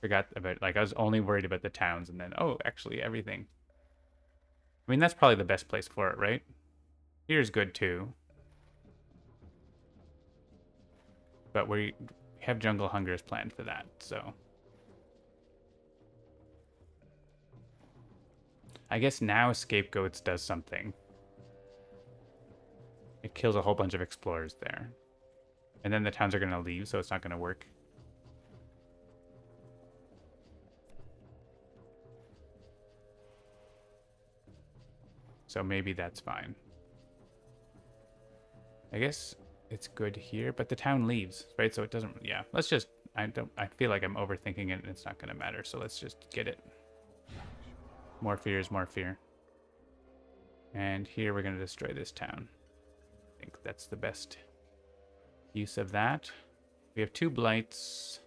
Forgot about, like, I was only worried about the towns, and then, oh, actually, everything. I mean, that's probably the best place for it, right? Here's good, too. But we have Jungle Hungers planned for that, so... I guess now Scapegoats does something. It kills a whole bunch of explorers there. And then the towns are going to leave, so it's not going to work. So maybe that's fine. I guess it's good here, but the town leaves, right? So it doesn't, yeah. Let's just, I feel like I'm overthinking it and it's not going to matter, so let's just get it. More fear is more fear. And here we're going to destroy this town. I think that's the best use of that. We have 2 blights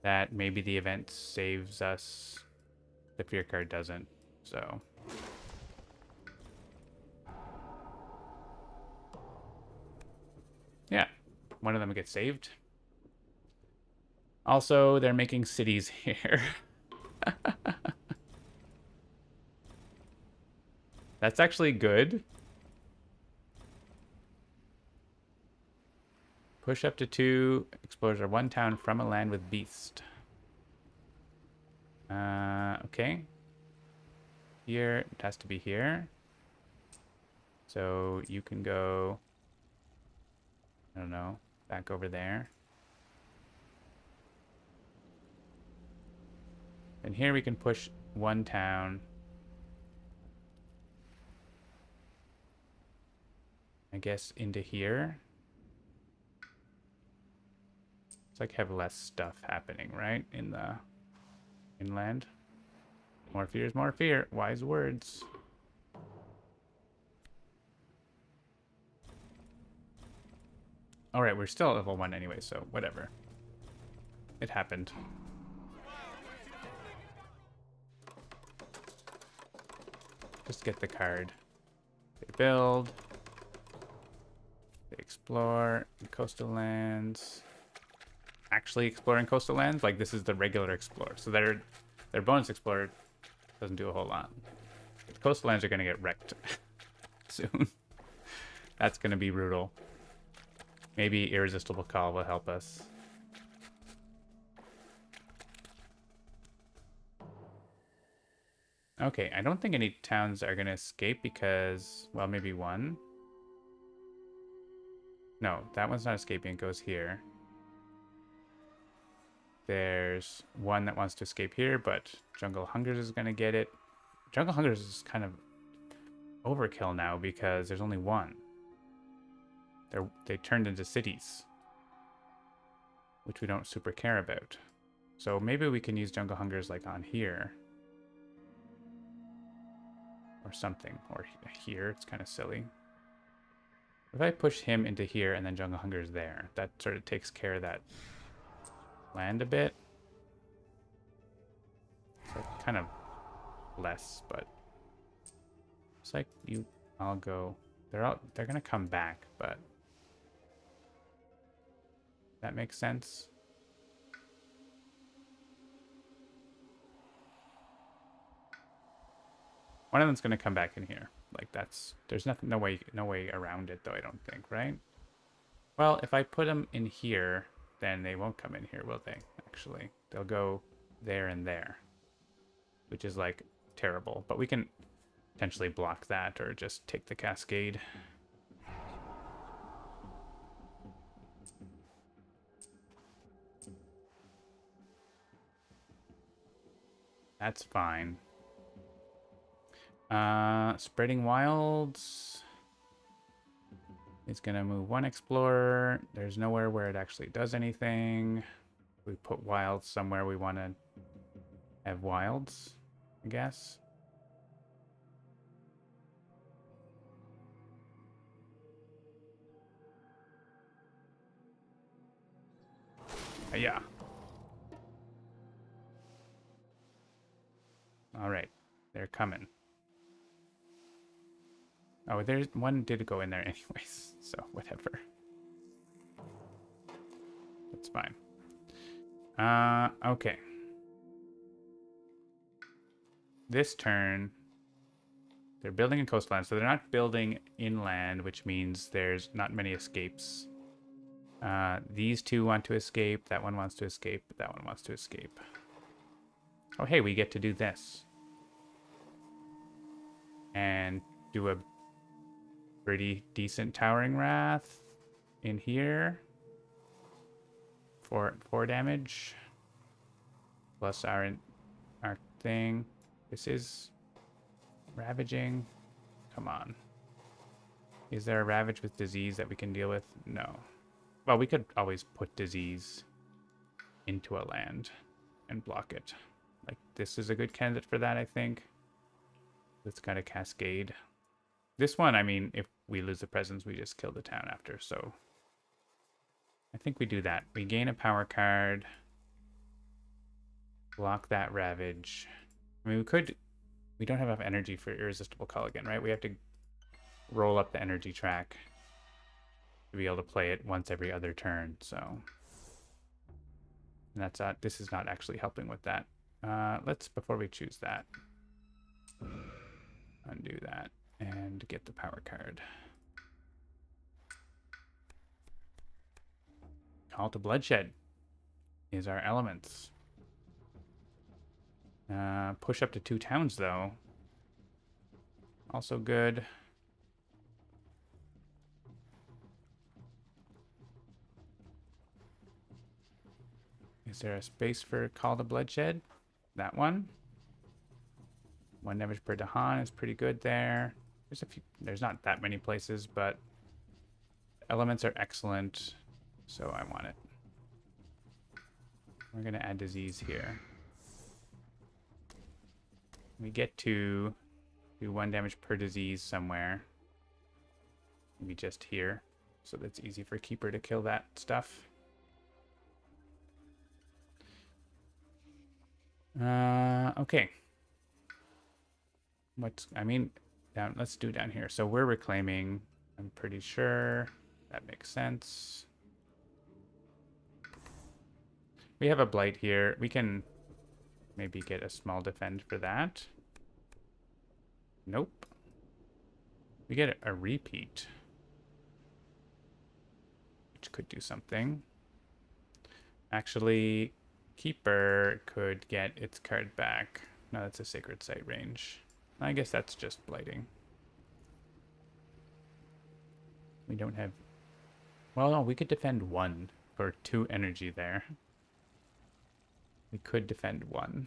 that maybe the event saves us. The fear card doesn't, so... yeah, one of them gets saved. Also, they're making cities here. That's actually good. Push up to 2. Explores are 1 town from a land with beast. Okay. Here, it has to be here. So you can go, I don't know, back over there. And here we can push 1 town. I guess into here. It's like have less stuff happening, right? In the inland. More fear is more fear. Wise words. Alright, we're still at level 1 anyway, so whatever. It happened. Just get the card. They build. They explore coastal lands. Actually exploring coastal lands? Like this is the regular explorer. So their bonus explorer doesn't do a whole lot. The coastal lands are going to get wrecked soon. That's going to be brutal. Maybe Irresistible Call will help us. Okay, I don't think any towns are going to escape because, well, maybe one. No, that one's not escaping. It goes here. There's one that wants to escape here, but Jungle Hungers is going to get it. Jungle Hungers is kind of overkill now because there's only one. They turned into cities, which we don't super care about. So maybe we can use Jungle Hungers like on here. Or something. Or here. It's kind of silly. If I push him into here and then Jungle Hungers there, that sort of takes care of that land a bit. So kind of less, but it's like I'll go. They're gonna come back, but that makes sense. One of them's gonna come back in here. Like there's no way around it though, I don't think, right? Well, if I put them in here, then they won't come in here, will they? Actually, they'll go there and there, which is like terrible, but we can potentially block that or just take the cascade. That's fine. Spreading Wilds is gonna move 1 explorer. There's nowhere where it actually does anything. We put wilds somewhere we want to have wilds, I guess. Yeah. All right, they're coming. Oh, there's one did go in there anyways, so whatever. That's fine. Okay. This turn, they're building in coastline, so they're not building inland, which means there's not many escapes. These 2 want to escape, that one wants to escape, that one wants to escape. Oh, hey, we get to do this. And do a pretty decent Towering Wrath in here for 4 damage. Plus our thing. This is ravaging. Come on. Is there a ravage with disease that we can deal with? No. Well, we could always put disease into a land and block it. Like, this is a good candidate for that, I think. It's got a cascade. This one, I mean, if we lose the presence, we just kill the town after, so I think we do that. We gain a power card. Block that Ravage. I mean, we don't have enough energy for Irresistible Culligan, right? We have to roll up the energy track to be able to play it once every other turn, so. And that's this is not actually helping with that. Let's, before we choose that, undo that and get the power card. Call to Bloodshed is our elements. Push up to 2 towns, though. Also good. Is there a space for Call to Bloodshed? That one. 1 damage per Dahan is pretty good there. There's a few. There's not that many places, but elements are excellent, so I want it. We're gonna add disease here. We get to do 1 damage per disease somewhere. Maybe just here, so that's easy for Keeper to kill that stuff. Okay. Let's do down here. So we're reclaiming, I'm pretty sure that makes sense. We have a blight here. We can maybe get a small defend for that. Nope. We get a repeat, which could do something. Actually, Keeper could get its card back. No, that's a Sacred Site range. I guess that's just blighting. We don't have... Well, no, we could defend 1 for 2 energy there. We could defend 1.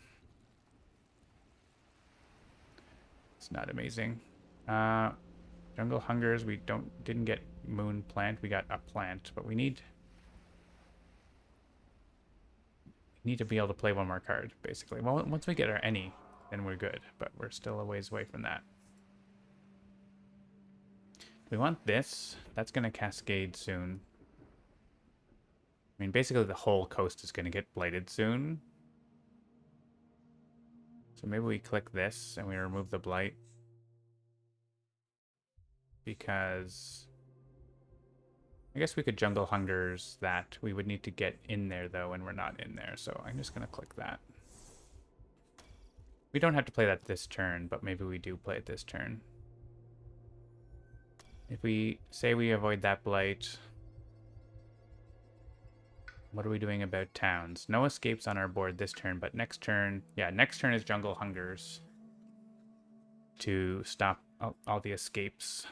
It's not amazing. Jungle Hungers, we didn't get Moon Plant. We got a plant, but we need to be able to play 1 more card, basically. Well, once we get our any, then we're good, but we're still a ways away from that. We want this. That's going to cascade soon. I mean, basically the whole coast is going to get blighted soon. So maybe we click this and we remove the blight. Because I guess we could Jungle Hungers that. We would need to get in there, though, and we're not in there. So I'm just going to click that. We don't have to play that this turn, but maybe we do play it this turn. If we say we avoid that blight, what are we doing about towns? No escapes on our board this turn, but next turn, yeah, next turn is Jungle Hungers to stop all the escapes.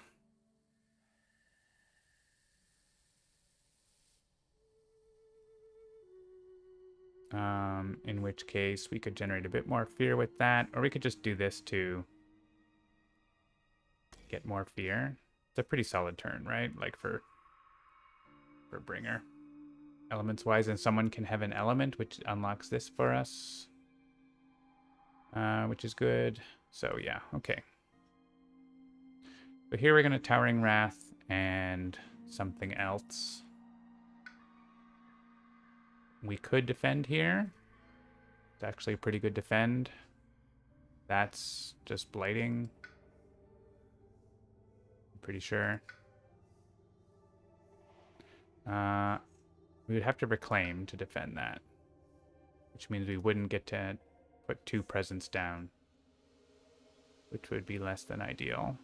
In which case we could generate a bit more fear with that, or we could just do this to get more fear. It's a pretty solid turn, right? Like for Bringer. Elements wise, and someone can have an element which unlocks this for us. Which is good. So yeah, okay. So here we're gonna Towering Wrath and something else. We could defend here. It's actually a pretty good defend. That's just blighting. I'm pretty sure. We would have to reclaim to defend that, which means we wouldn't get to put 2 presents down, which would be less than ideal.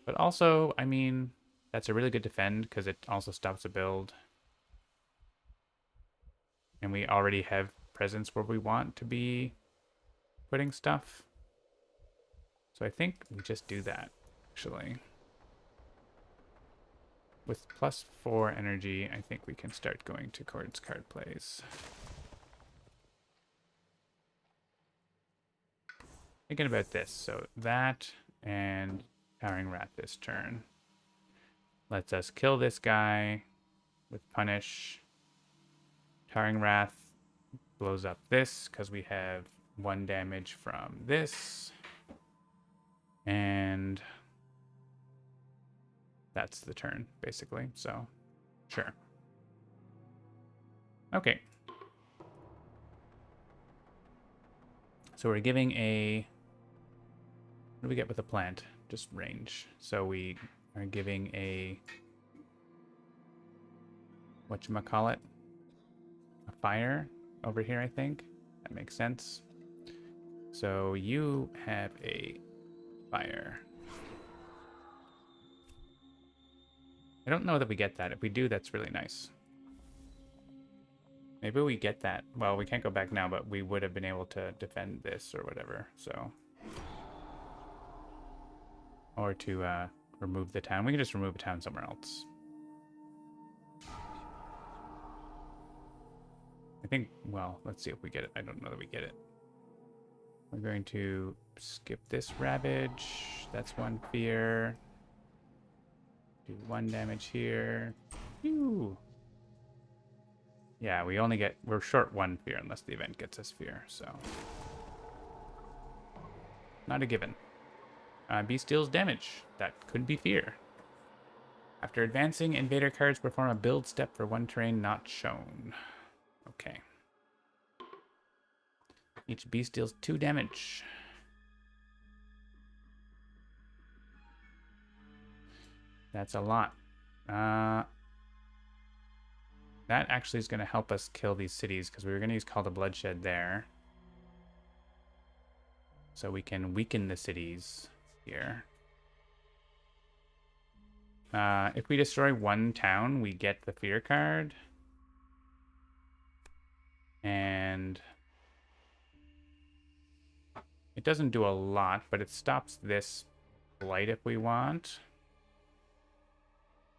But also, I mean, that's a really good defend because it also stops a build. And we already have presence where we want to be putting stuff. So I think we just do that, actually. With +4 energy, I think we can start going towards card plays. Thinking about this, so that and Towering Wrath this turn lets us kill this guy with Punish. Towering Wrath blows up this because we have 1 damage from this. And that's the turn, basically. So, sure. Okay. So we're giving a... What do we get with a plant? Just range. So we are giving a... Whatchamacallit? A fire over here, I think. That makes sense. So you have a fire. I don't know that we get that. If we do, that's really nice. Maybe we get that. Well, we can't go back now, but we would have been able to defend this or whatever, so. Or to remove the town. We can just remove a town somewhere else. I think, well, let's see if we get it. I don't know that we get it. We're going to skip this Ravage. That's one fear. Do 1 damage here. Phew. Yeah, we only get... We're short 1 fear unless the event gets us fear, so... Not a given. Beast deals damage. That could be fear. After advancing, invader cards perform a build step for 1 terrain not shown. Okay. Each beast deals 2 damage. That's a lot. That actually is going to help us kill these cities, because we were going to use Call to Bloodshed there. So we can weaken the cities here. If we destroy 1 town, we get the fear card. And it doesn't do a lot, but it stops this blight if we want.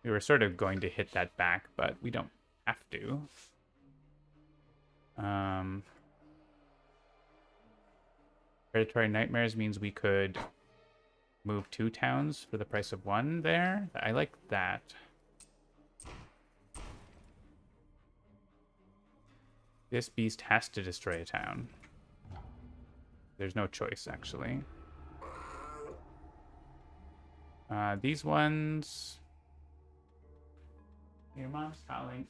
We were sort of going to hit that back, but we don't have to. Predatory Nightmares means we could move 2 towns for the price of 1 there. I like that. This beast has to destroy a town. There's no choice, actually. These ones... Your mom's calling.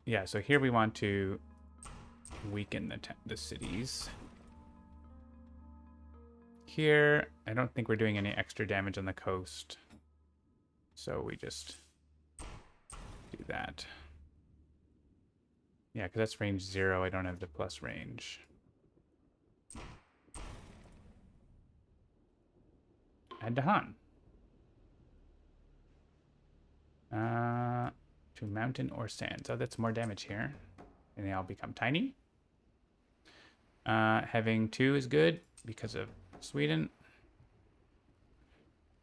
Yeah, so here we want to weaken the cities. Here, I don't think we're doing any extra damage on the coast. So we just do that. Yeah, because that's range 0. I don't have the plus range. Add to Han. To mountain or sand. So that's more damage here. And they all become tiny. Having 2 is good because of Sweden.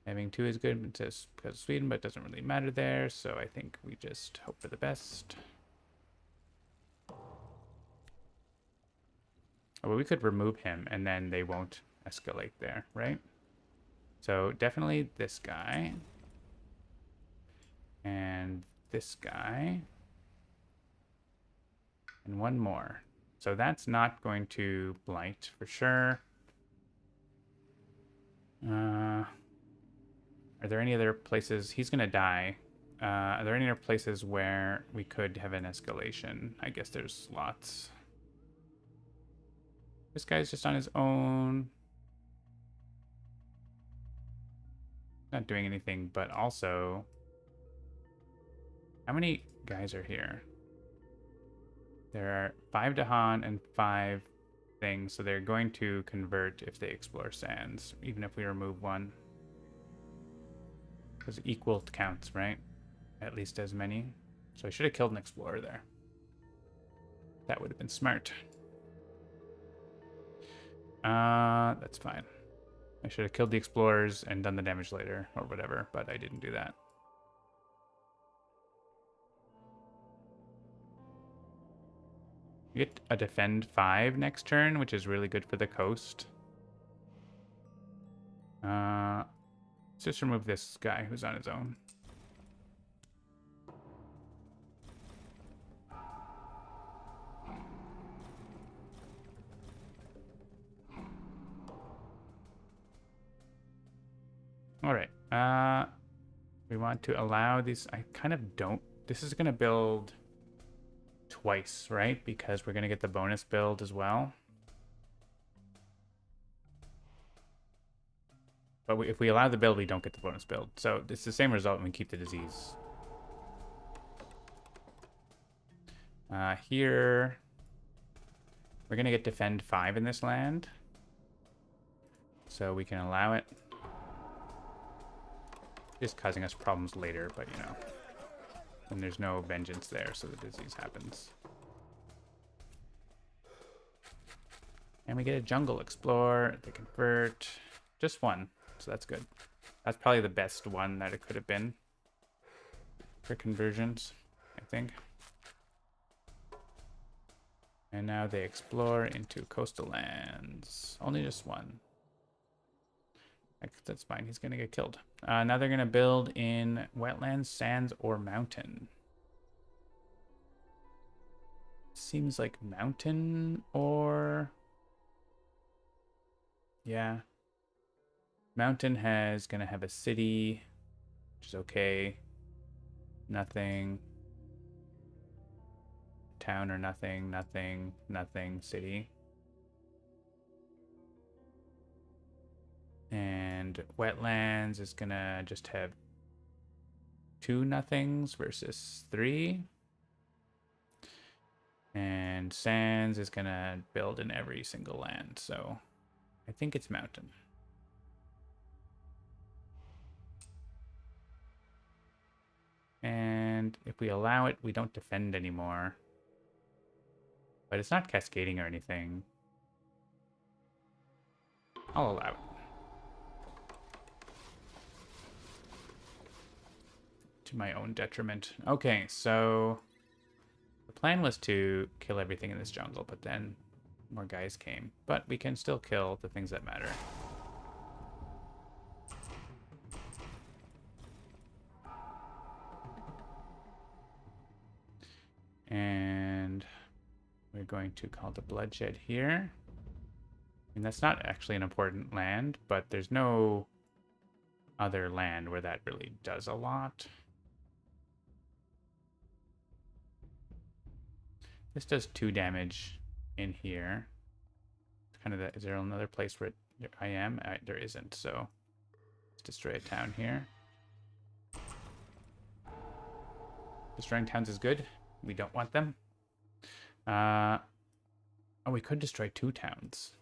Having 2 is good because of Sweden, but it doesn't really matter there. So I think we just hope for the best. Oh, well, we could remove him and then they won't escalate there, right? So definitely this guy. And this guy. And 1 more. So that's not going to blight for sure. Are there any other places? He's going to die. Are there any other places where we could have an escalation? I guess there's lots. This guy's just on his own. Not doing anything, but also... How many guys are here? There are 5 Dahan and 5 things, so they're going to convert if they explore sands, even if we remove 1. Because equal counts, right? At least as many. So I should have killed an explorer there. That would have been smart. That's fine. I should have killed the explorers and done the damage later, or whatever, but I didn't do that. You get a defend 5 next turn, which is really good for the coast. Let's just remove this guy who's on his own. All right. We want to allow these. I kind of don't. This is going to build twice, right? Because we're going to get the bonus build as well. But if we allow the build, we don't get the bonus build. So it's the same result when we keep the disease. Here, we're going to get defend 5 in this land. So we can allow it. Just causing us problems later, but you know. And there's no vengeance there, so the disease happens. And we get a jungle explore. They convert. Just one, so that's good. That's probably the best one that it could have been for conversions, I think. And now they explore into coastal lands. Only just one. That's fine. He's going to get killed. Now they're going to build in wetlands, sands, or mountain. Seems like mountain or... Yeah. Mountain has going to have a city, which is okay. Nothing. Town or nothing, nothing, nothing, city. And wetlands is gonna just have 2 nothings versus 3. And sands is gonna build in every single land, so I think it's mountain. And if we allow it, we don't defend anymore. But it's not cascading or anything. I'll allow it. To my own detriment. Okay, so the plan was to kill everything in this jungle, but then more guys came. But we can still kill the things that matter. And we're going to call the bloodshed here. And that's not actually an important land, but there's no other land where that really does a lot. This does 2 damage in here. It's kind of the, is there another place where I am? There isn't, so let's destroy a town here. Destroying towns is good. We don't want them. Oh, we could destroy 2 towns.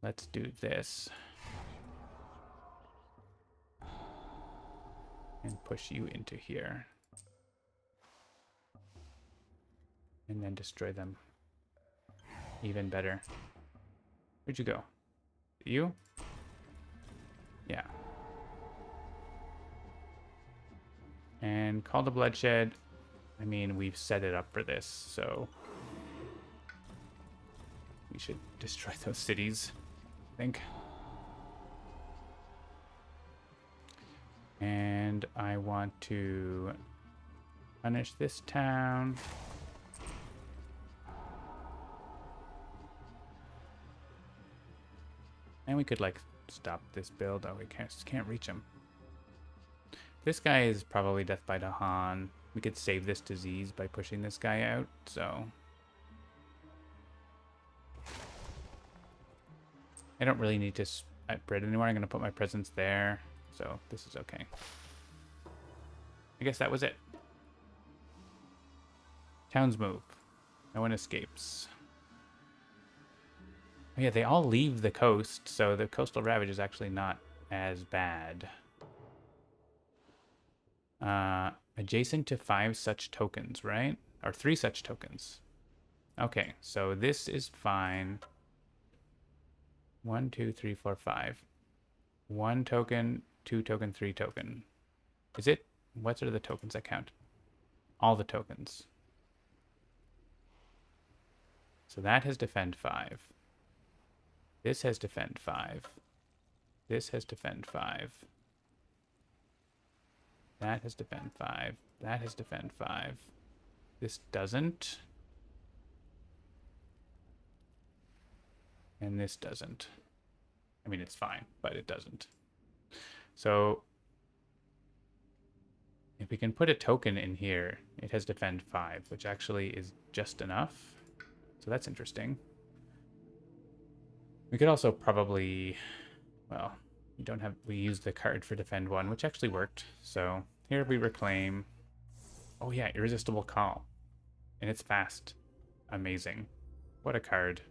Let's do this. And push you into here. And then destroy them. Even better. Where'd you go? You? Yeah. And call the bloodshed. I mean, we've set it up for this, so we should destroy those cities, I think. And I want to punish this town. And we could, like, stop this build. Oh, we can't reach him. This guy is probably death by Dahan. We could save this disease by pushing this guy out, so... I don't really need to spread anymore. I'm going to put my presence there, so this is okay. I guess that was it. Towns move. No one escapes. Oh yeah, they all leave the coast, so the coastal ravage is actually not as bad. Adjacent to 5 such tokens, right? Or 3 such tokens. Okay, so this is fine. 1, 2, 3, 4, 5. 1 token, 2 token, 3 token. Is it? What are the tokens that count? All the tokens. So that has defend 5. This has defend 5. This has defend 5. That has defend 5. That has defend 5. This doesn't. And this doesn't. I mean, it's fine, but it doesn't. So if we can put a token in here, it has defend 5, which actually is just enough. So that's interesting. We could also probably, well, we used the card for defend 1, which actually worked. So here we reclaim. Oh yeah, irresistible call. And it's fast. Amazing. What a card.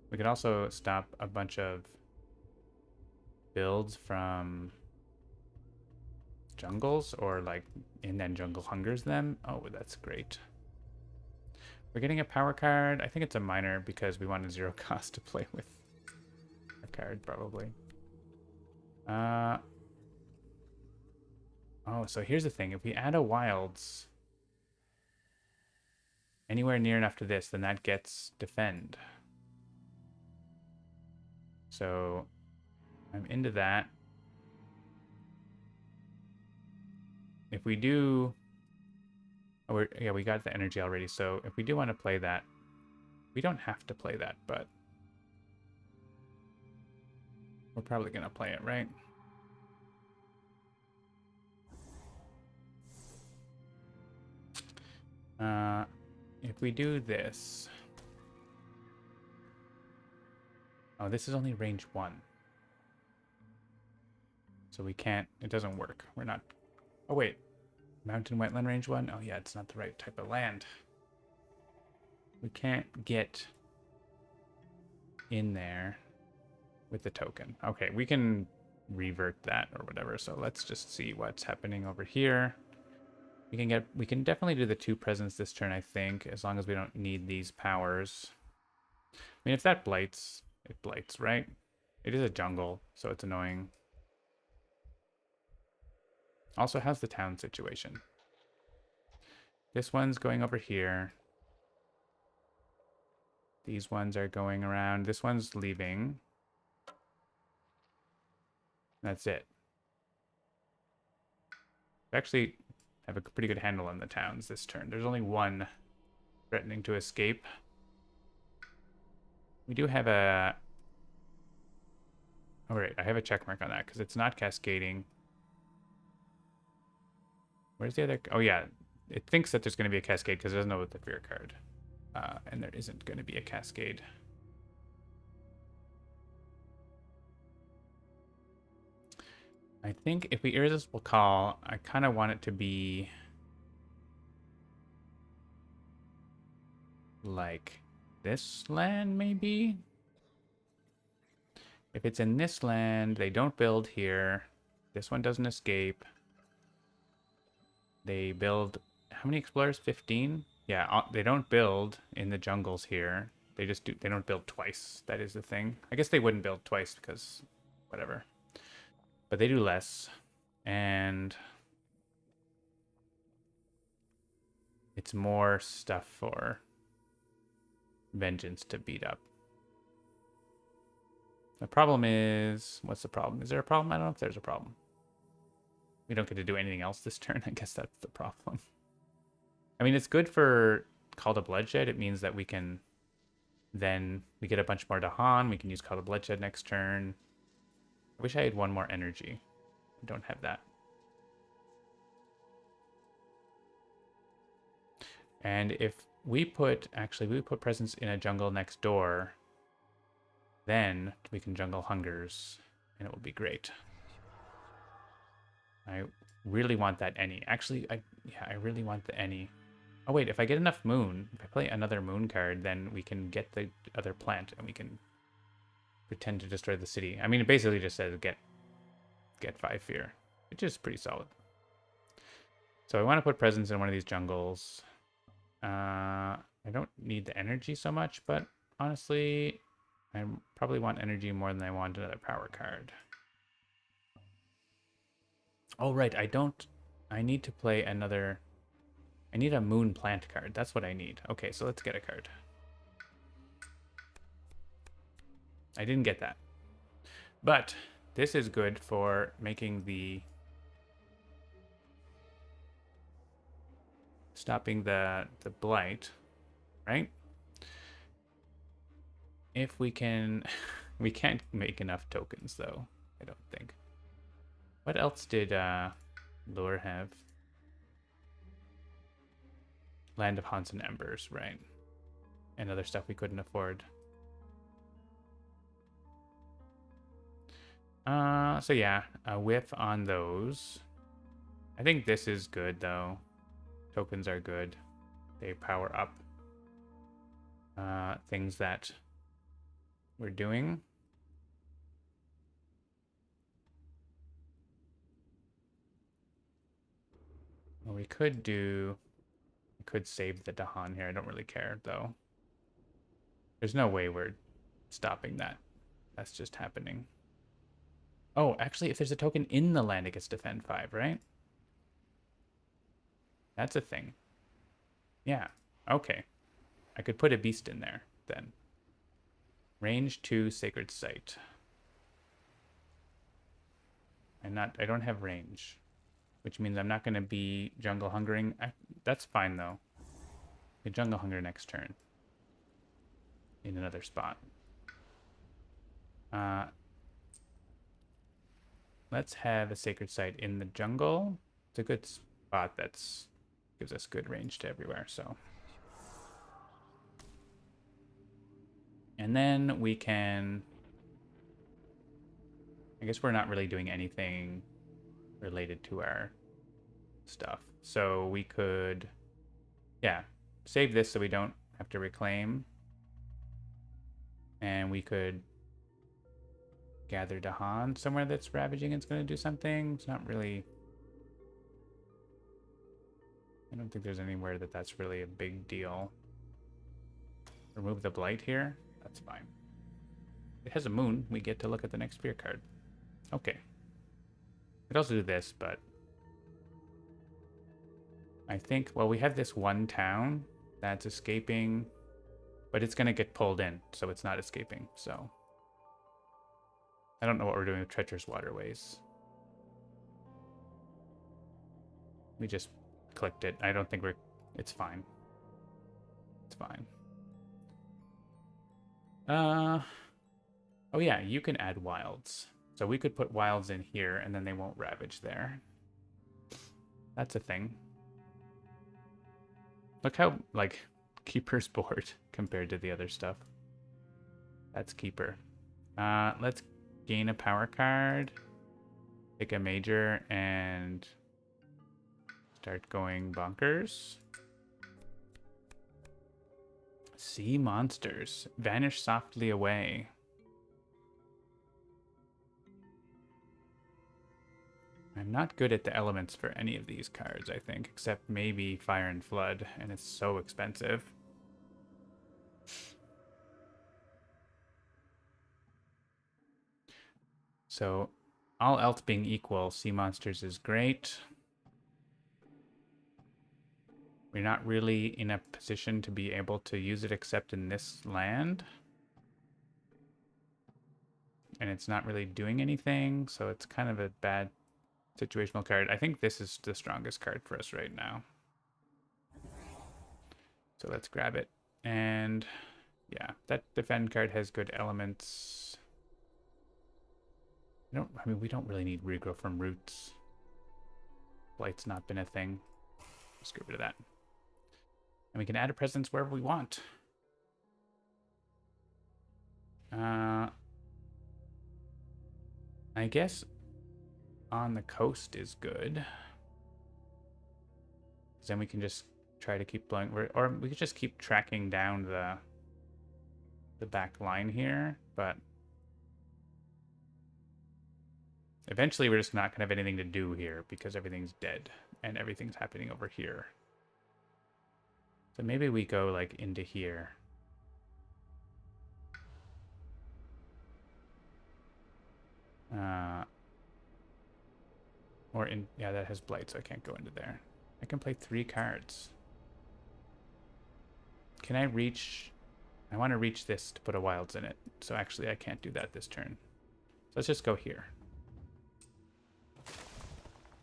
We could also stop a bunch of builds from jungles, or like, and then jungle hungers them. Oh, that's great. We're getting a power card. I think it's a minor because we want a 0 cost to play with a card, probably. Oh, so here's the thing. If we add a wilds anywhere near enough to this, then that gets defend. So I'm into that. If we do... Oh, yeah, we got the energy already. So if we do want to play that, we don't have to play that, but we're probably going to play it, right? If we do this... Oh, this is only range 1. So we can't... It doesn't work. We're not... Oh, wait. Mountain wetland range 1? Oh, yeah, it's not the right type of land. We can't get in there with the token. Okay, we can revert that or whatever. So let's just see what's happening over here. We can definitely do the 2 presents this turn, I think, as long as we don't need these powers. I mean, if that blights, it blights, right? It is a jungle, so it's annoying. Also, how's the town situation? This one's going over here. These ones are going around. This one's leaving. That's it. We actually have a pretty good handle on the towns this turn. There's only one threatening to escape. We do have a... Oh, right. I have a check mark on that because it's not cascading. Where's the other... Oh, yeah. It thinks that there's going to be a cascade because it doesn't know the fear card. And there isn't going to be a cascade. I think if we irresistible call, I kind of want it to be like this land, maybe? If it's in this land, they don't build here. This one doesn't escape. They build... How many explorers? 15? Yeah, they don't build in the jungles here. They just do... They don't build twice. That is the thing. I guess they wouldn't build twice because... Whatever. But they do less. And... It's more stuff for vengeance to beat up. The problem is... What's the problem? Is there a problem? I don't know if there's a problem. We don't get to do anything else this turn. I guess that's the problem. I mean, it's good for Call to Bloodshed. It means that we can... Then we get a bunch more Dahan. We can use Call to Bloodshed next turn. I wish I had one more energy. I don't have that. And if we put... Actually, we put presence in a jungle next door... Then we can jungle hungers, and it will be great. I really want that any. Actually, I really want the any. Oh wait, if I get enough moon, if I play another moon card, then we can get the other plant, and we can pretend to destroy the city. I mean, it basically just says get 5 fear, which is pretty solid. So I want to put presence in one of these jungles. I don't need the energy so much, but honestly... I probably want energy more than I want another power card. Oh, right. I need to play another... I need a moon plant card. That's what I need. Okay, so let's get a card. I didn't get that. But this is good for making the... Stopping the blight, right? If we can... We can't make enough tokens, though. I don't think. What else did Lure have? Land of Haunts and Embers, right? And other stuff we couldn't afford. So yeah, a whiff on those. I think this is good though. Tokens are good. They power up things that we're doing. Well, we could save the Dahan here. I don't really care though. There's no way we're stopping that. That's just happening. Oh, actually, if there's a token in the land, it gets defend 5, right? That's a thing. Yeah. Okay. I could put a beast in there then. Range 2 Sacred Site. I don't have range, which means I'm not going to be jungle hungering. That's fine though. We jungle hunger next turn in another spot. Let's have a Sacred Site in the jungle. It's a good spot that's gives us good range to everywhere, so. And then we can, I guess we're not really doing anything related to our stuff. So we could, yeah, save this so we don't have to reclaim. And we could gather Dahan somewhere that's ravaging. It's going to do something. It's not really, I don't think there's anywhere that's really a big deal. Remove the blight here. That's fine. It has a moon. We get to look at the next spear card. Okay. Could also do this, but I think, well, we have this one town that's escaping, but it's going to get pulled in, so it's not escaping. So I don't know what we're doing with Treacherous Waterways. We just clicked it. I don't think it's fine. It's fine. Oh yeah, you can add wilds. So we could put wilds in here and then they won't ravage there. That's a thing. Look how, like, Keeper's board compared to the other stuff. That's Keeper. Let's gain a power card, pick a major, and start going bonkers. Sea monsters. Vanish softly away. I'm not good at the elements for any of these cards, I think, except maybe Fire and Flood, and it's so expensive. So, all else being equal, Sea Monsters is great. We're not really in a position to be able to use it except in this land. And it's not really doing anything, so it's kind of a bad situational card. I think this is the strongest card for us right now. So let's grab it. And yeah, that defend card has good elements. I mean, we don't really need regrow from roots. Blight's not been a thing. Let's get rid of that. And we can add a presence wherever we want. I guess on the coast is good. Because then we can just try to keep blowing, or we could just keep tracking down the back line here, but eventually we're just not going to have anything to do here because everything's dead and everything's happening over here. So maybe we go like into here. Or in, yeah, that has blight, so I can't go into there. I can play 3 cards. Can I reach? I want to reach this to put a wilds in it. So actually I can't do that this turn. So let's just go here.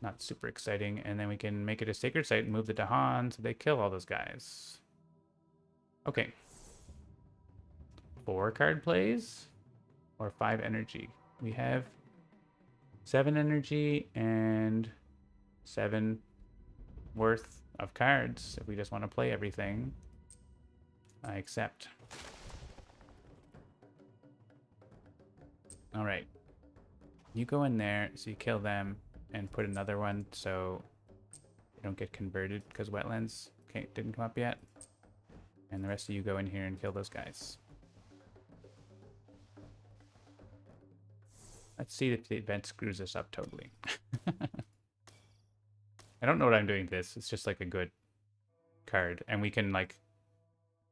Not super exciting. And then we can make it a sacred site and move the Dahan so they kill all those guys. Okay. 4 card plays or 5 energy. We have 7 energy and 7 worth of cards. If we just want to play everything, I accept. All right. You go in there, so you kill them and put another one so they don't get converted because wetlands didn't come up yet. And the rest of you go in here and kill those guys. Let's see if the event screws us up totally. I don't know what I'm doing this. It's just like a good card. And we can like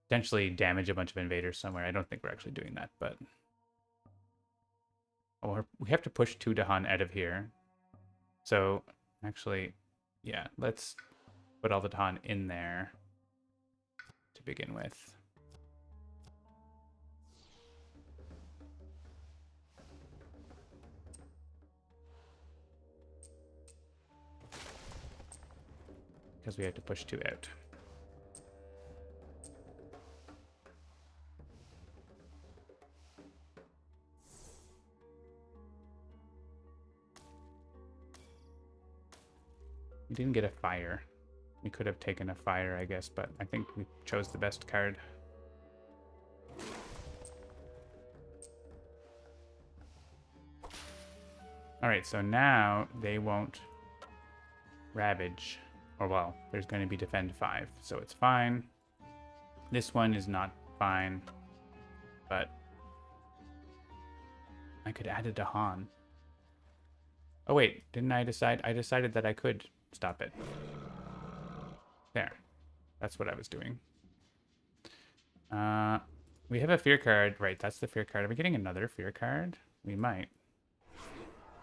potentially damage a bunch of invaders somewhere. I don't think we're actually doing that, but... Oh, we have to push 2 Dahan out of here. So, actually, yeah, let's put all the Dahan in there to begin with. Because we have to push 2 out. We didn't get a fire. We could have taken a fire, I guess, but I think we chose the best card. Alright, so now they won't ravage. Or, well, there's going to be defend 5, so it's fine. This one is not fine, but I could add a Dahan. Oh, wait, didn't I decide? I decided that I could stop it. There. That's what I was doing. We have a fear card. Right, that's the fear card. Are we getting another fear card? We might.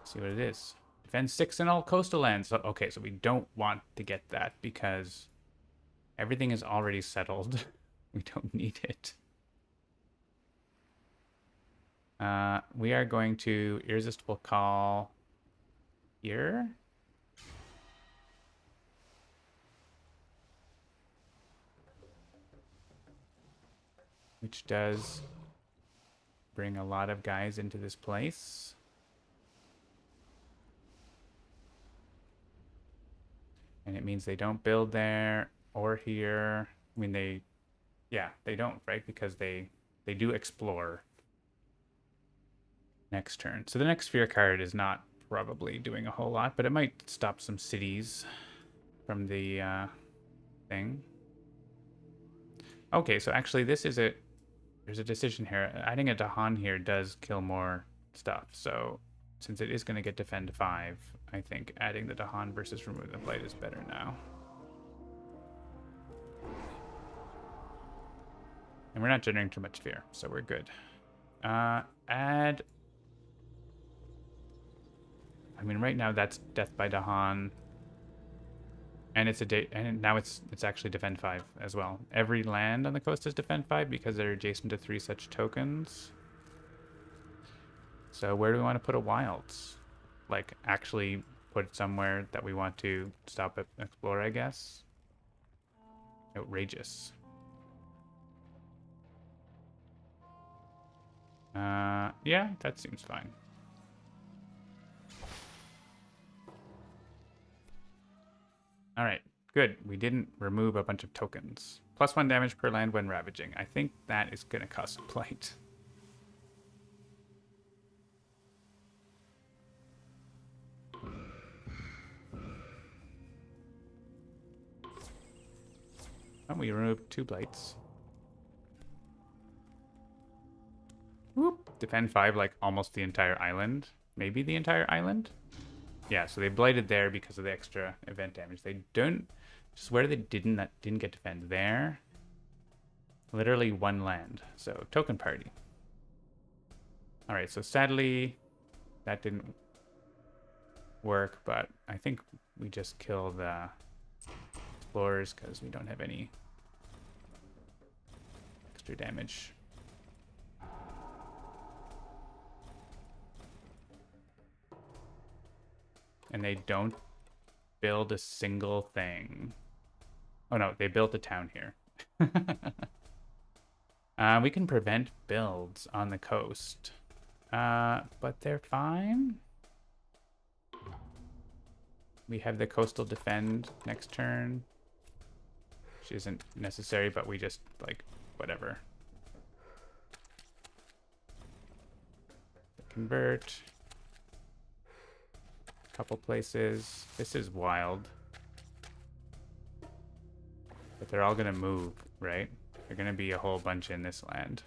See what it is. Defend 6 in all coastal lands. So, okay, so we don't want to get that because everything is already settled. We don't need it. We are going to Irresistible Call here. Which does bring a lot of guys into this place. And it means they don't build there or here. I mean, they don't, right? Because they do explore next turn. So the next fear card is not probably doing a whole lot, but it might stop some cities from the thing. Okay, so actually there's a decision here. Adding a Dahan here does kill more stuff. So since it is going to get defend 5, I think adding the Dahan versus remove the blight is better now. And we're not generating too much fear, so we're good. Add... I mean, right now that's Death by Dahan. And it's and now it's actually defend 5 as well. Every land on the coast is defend 5 because they're adjacent to 3 such tokens. So where do we want to put a wilds? Like actually put it somewhere that we want to stop it, explore, I guess. Outrageous. Yeah, that seems fine. All right, good. We didn't remove a bunch of tokens. +1 damage per land when ravaging. I think that is going to cause a blight. Oh, we removed 2 blights. Whoop. Defend 5, like almost the entire island. Maybe the entire island? Yeah, so they blighted there because of the extra event damage. They don't... Just where they didn't get defend there. Literally 1 land. So, token party. Alright, so sadly, that didn't work, but I think we just kill the explorers because we don't have any extra damage. And they don't build a single thing. Oh no, they built a town here. We can prevent builds on the coast. But they're fine. We have the coastal defend next turn, which isn't necessary, but we just, like, whatever. Convert. Couple places. This is wild. But they're all going to move, right? They're going to be a whole bunch in this land.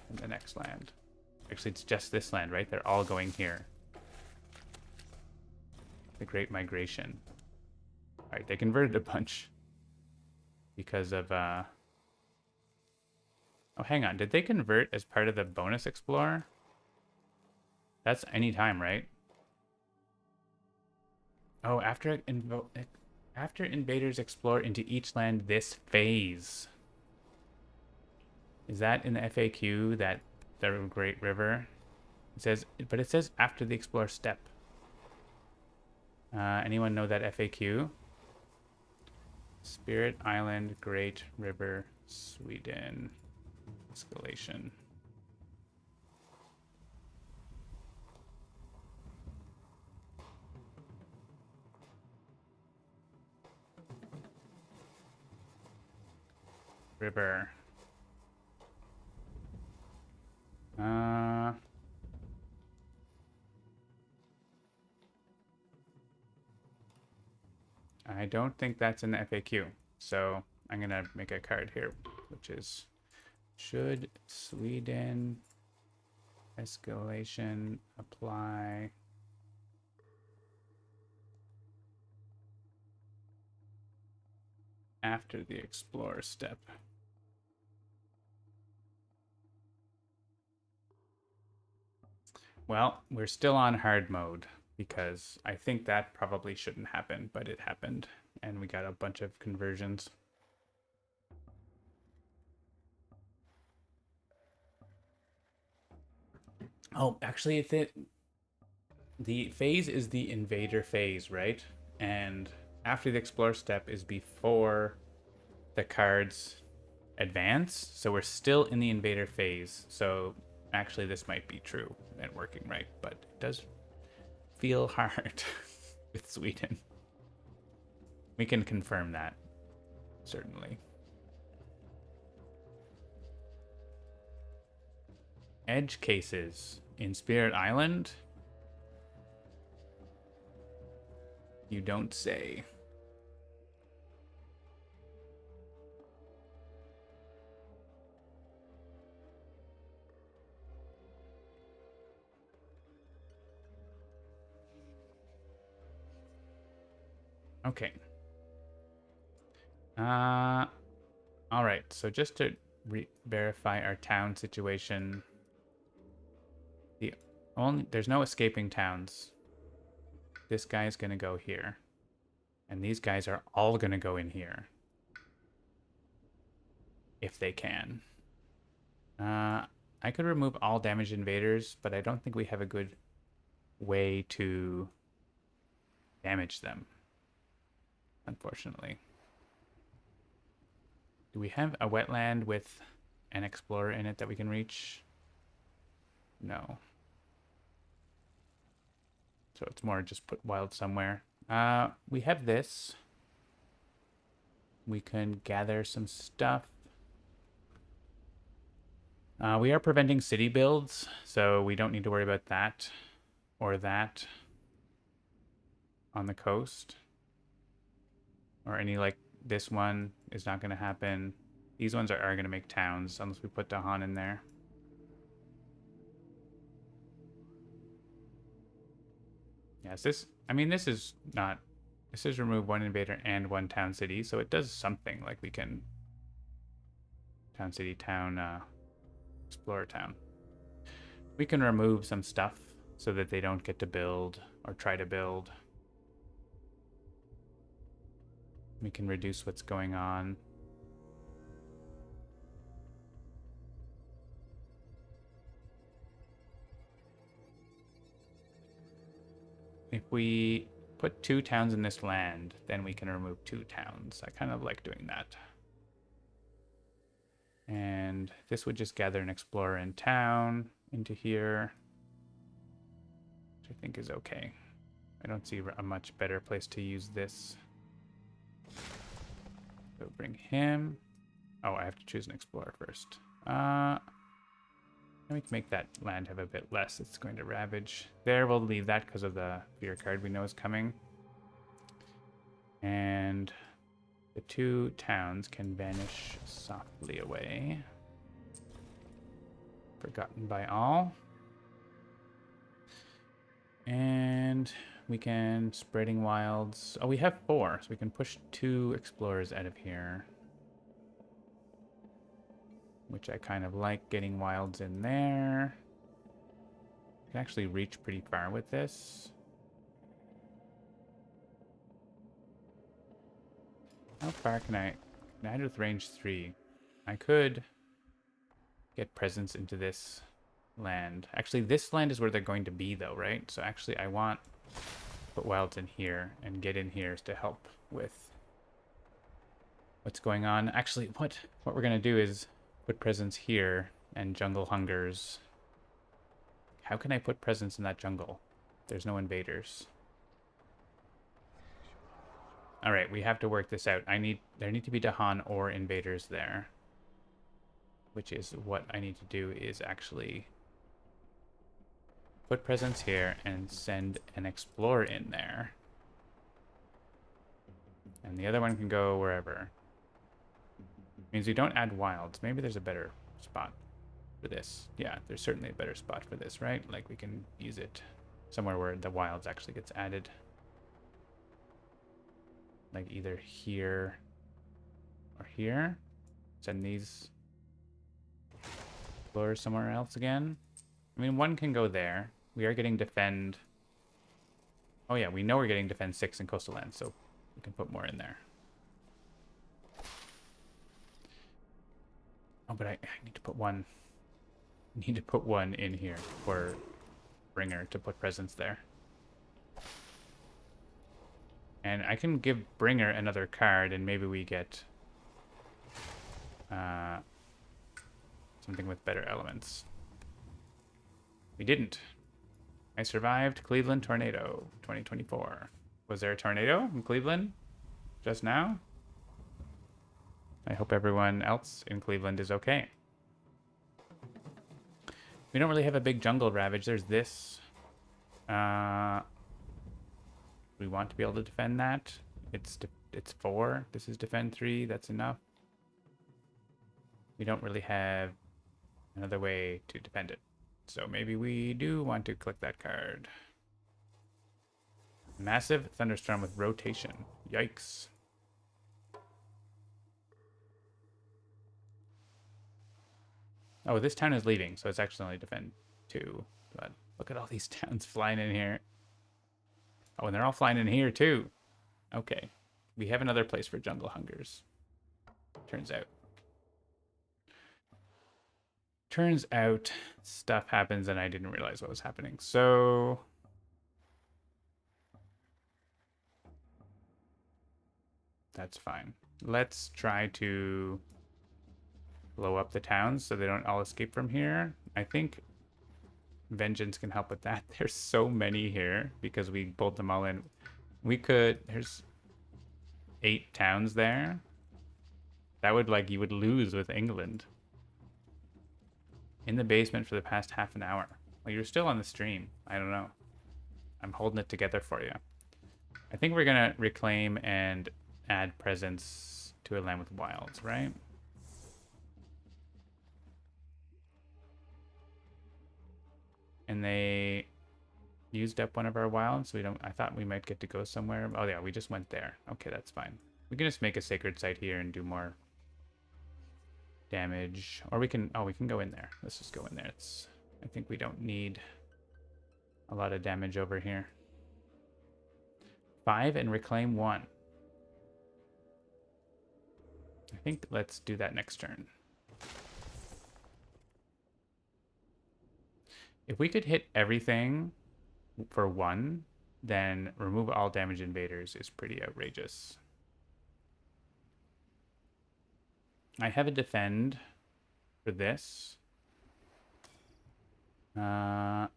In the next land. Actually, it's just this land, right? They're all going here. The Great Migration. Alright, they converted a bunch. Because of, Oh, hang on. Did they convert as part of the bonus explorer? That's any time, right? Oh, after invaders explore into each land this phase. Is that in the FAQ, that the Great River? It says, but it says after the explore step. Anyone know that FAQ? Spirit Island, Great River, Sweden. Escalation. River. I don't think that's in the FAQ. So I'm going to make a card here, which is, should Sweden escalation apply after the explore step? Well, we're still on hard mode because I think that probably shouldn't happen, but it happened and we got a bunch of conversions. Oh, actually, the phase is the invader phase, right? And after the explore step is before the cards advance, so we're still in the invader phase. So actually this might be true and working right, but it does feel hard with Sweden. We can confirm that, certainly. Edge cases in Spirit Island? You don't say. Okay. All right. So just to verify our town situation, there's no escaping towns. This guy's gonna go here, and these guys are all gonna go in here if they can. I could remove all damaged invaders, but I don't think we have a good way to damage them, unfortunately. Do we have a wetland with an explorer in it that we can reach? No. So it's more just put wild somewhere. We have this. We can gather some stuff. We are preventing city builds, so we don't need to worry about that or that on the coast. Or any, like, this one is not going to happen. These ones are going to make towns unless we put Dahan in there. Yes, this is not... This is remove one invader and one town city, so it does something. Like, we can... Town city, town, explorer town. We can remove some stuff so that they don't get to build or try to build. We can reduce what's going on. If we put 2 towns in this land, then we can remove 2 towns. I kind of like doing that. And this would just gather an explorer in town into here, which I think is okay. I don't see a much better place to use this. So bring him. Oh, I have to choose an explorer first. We can make that land have a bit less. It's going to ravage. There, we'll leave that because of the fear card we know is coming. And the 2 towns can vanish softly away. Forgotten by all. And we can spreading wilds. Oh, we have 4, so we can push 2 explorers out of here. Which I kind of like, getting wilds in there. I can actually reach pretty far with this. How far can I do with range 3? I could get presence into this land. Actually, this land is where they're going to be, though, right? So actually, I want to put wilds in here and get in here to help with what's going on. Actually, what we're going to do is put presence here and jungle hungers. How can I put presence in that jungle? There's no invaders. All right, we have to work this out. There need to be Dahan or invaders there. Which is what I need to do is actually put presence here and send an explorer in there. And the other one can go wherever. Means we don't add wilds. Maybe there's a better spot for this. Yeah, there's certainly a better spot for this, right? Like we can use it somewhere where the wilds actually gets added. Like either here or here. Send these explorers somewhere else again. I mean, one can go there. We are getting defend. Oh yeah, we know we're getting defend 6 in coastal lands, so we can put more in there. Oh, but I need to put one. Need to put one in here for Bringer to put presence there. And I can give Bringer another card, and maybe we get something with better elements. We didn't. I survived Cleveland tornado 2024. Was there a tornado in Cleveland just now? I hope everyone else in Cleveland is okay. We don't really have a big jungle ravage. There's this. We want to be able to defend that. It's 4. This is defend 3. That's enough. We don't really have another way to defend it. So maybe we do want to click that card. Massive thunderstorm with rotation. Yikes. Oh, this town is leaving, so it's actually only defend 2. But look at all these towns flying in here. Oh, and they're all flying in here, too. Okay. We have another place for jungle hungers. Turns out. Turns out stuff happens and I didn't realize what was happening. So that's fine. Let's try to blow up the towns so they don't all escape from here. I think Vengeance can help with that. There's so many here because we pulled them all in. We could, there's 8 towns there. That would, like, you would lose with England. In the basement for the past half an hour. Well, you're still on the stream. I don't know. I'm holding it together for you. I think we're going to reclaim and add presence to a land with wilds, right? And they used up one of our wilds. So I thought we might get to go somewhere. Oh yeah, we just went there. Okay, that's fine. We can just make a sacred site here and do more damage. Or we can go in there. Let's just go in there. I think we don't need a lot of damage over here. 5 and reclaim 1. I think let's do that next turn. If we could hit everything for 1, then remove all damage invaders is pretty outrageous. I have a defend for this. I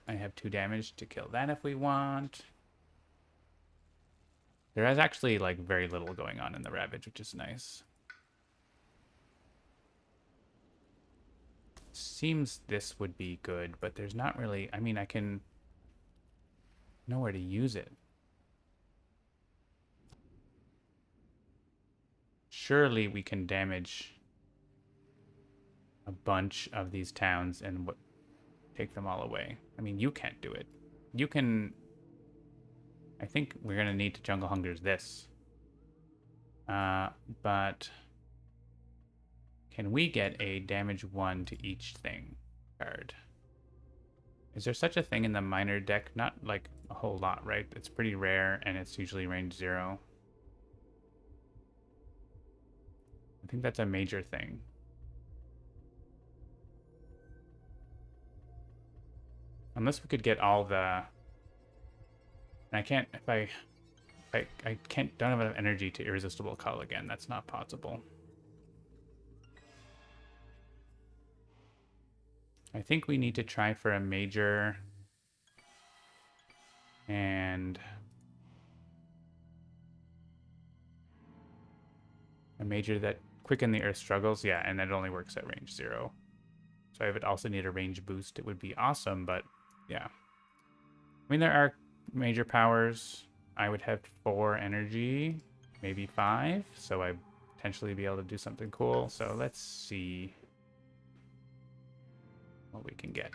have 2 damage to kill that if we want. There is actually like very little going on in the Ravage, which is nice. Seems this would be good, but there's not really... I mean, I can... know where to use it. Surely we can damage a bunch of these towns and take them all away. I mean, you can't do it. You can... I think we're going to need to Jungle Hungers this. But... can we get a damage 1 to each thing card? Is there such a thing in the minor deck? Not like a whole lot, right? It's pretty rare and it's usually range 0. I think that's a major thing. Unless we could get all the... and I can't... if I can't... don't have enough energy to Irresistible Call again. That's not possible. I think we need to try for a major and a major that quicken the Earth struggles. Yeah, and that only works at range 0. So I would also need a range boost. It would be awesome, but yeah. I mean, there are major powers. I would have 4 energy, maybe 5, so I'd potentially be able to do something cool. So let's see what we can get.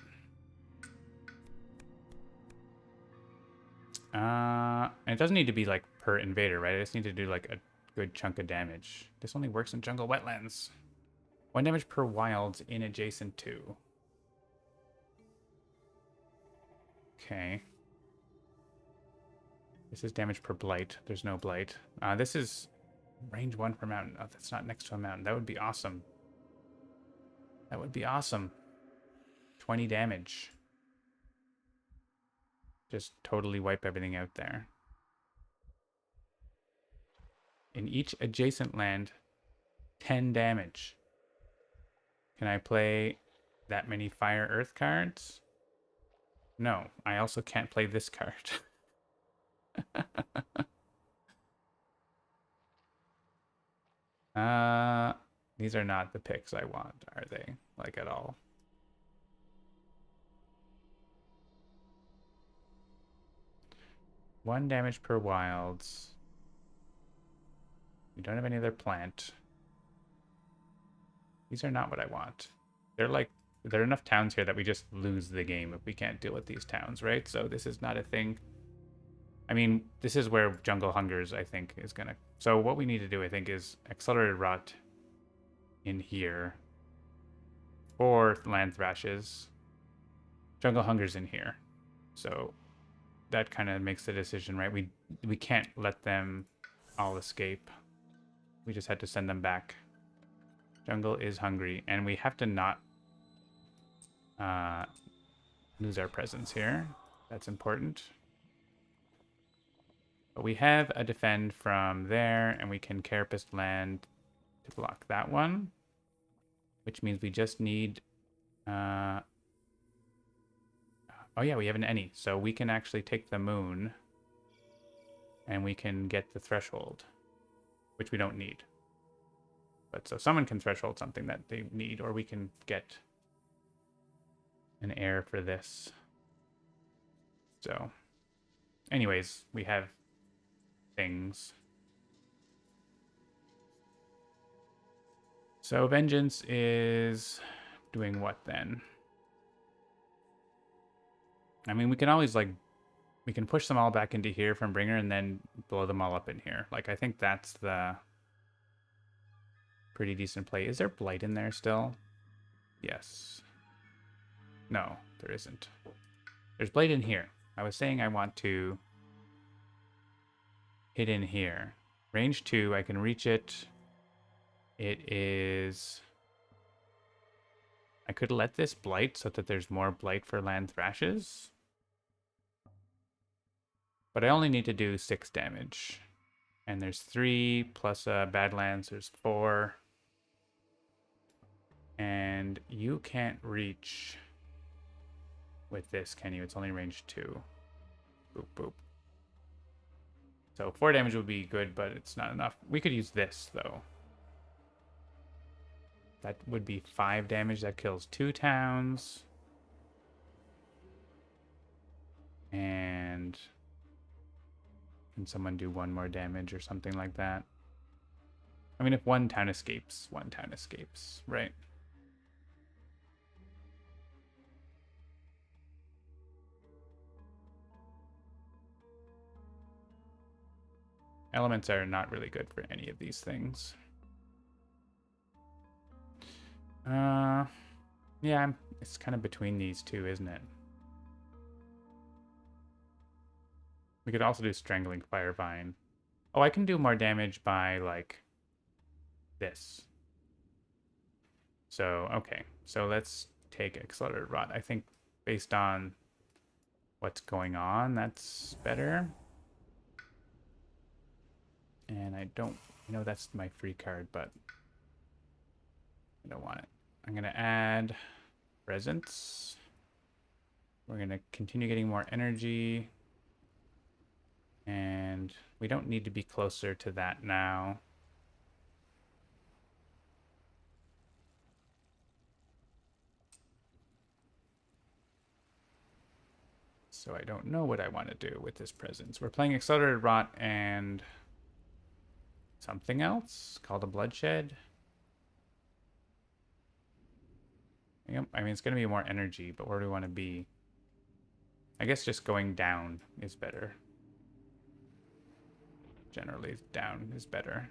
And it doesn't need to be like per invader, right? I just need to do like a good chunk of damage. This only works in jungle wetlands. 1 damage per wilds in adjacent to. Okay. This is damage per blight. There's no blight. This is range 1 per mountain. Oh, that's not next to a mountain. That would be awesome. That would be awesome. 20 damage. Just totally wipe everything out there. In each adjacent land, 10 damage. Can I play that many Fire Earth cards? No, I also can't play this card. These are not the picks I want, are they? Like at all? One damage per wilds. We don't have any other plant. These are not what I want. They're like, there are enough towns here that we just lose the game if we can't deal with these towns, right? So this is not a thing. I mean, this is where Jungle Hungers, I think, is gonna... so what we need to do, I think, is Accelerated Rot in here. Or Land Thrashes. Jungle Hungers in here. So that kind of makes the decision, right? We can't let them all escape. We just had to send them back. Jungle is hungry, and we have to not lose our presence here. That's important. But we have a defend from there, and we can Carapace land to block that one, which means we just need... oh yeah, we have an any, so we can actually take the moon, and we can get the threshold, which we don't need. But so someone can threshold something that they need, or we can get an heir for this. So, anyways, we have things. So Vengeance is doing what then? I mean, we can always like, we can push them all back into here from Bringer and then blow them all up in here. Like, I think that's the pretty decent play. Is there Blight in there still? Yes. No, there isn't. There's Blight in here. I was saying I want to hit in here. Range 2, I can reach it. It is... I could let this Blight so that there's more Blight for Land Thrashes. But I only need to do 6 damage. And there's 3 plus Badlands, there's 4. And you can't reach with this, can you? It's only range 2. Boop, boop. So 4 damage would be good, but it's not enough. We could use this, though. That would be 5 damage. That kills 2 towns. And can someone do 1 more damage or something like that? I mean, if one town escapes, right? Elements are not really good for any of these things. Yeah, it's kind of between these two, isn't it? We could also do Strangling Firevine. Oh, I can do more damage by, like, this. So, okay. So let's take Accelerated Rot. I think based on what's going on, that's better. And I don't... I know that's my free card, but I don't want it. I'm going to add Presence. We're going to continue getting more energy. And we don't need to be closer to that now. So I don't know what I want to do with this Presence. We're playing Accelerated Rot and something else called a Bloodshed. Yep, I mean, it's going to be more energy, but where do we want to be? I guess just going down is better. Generally, down is better.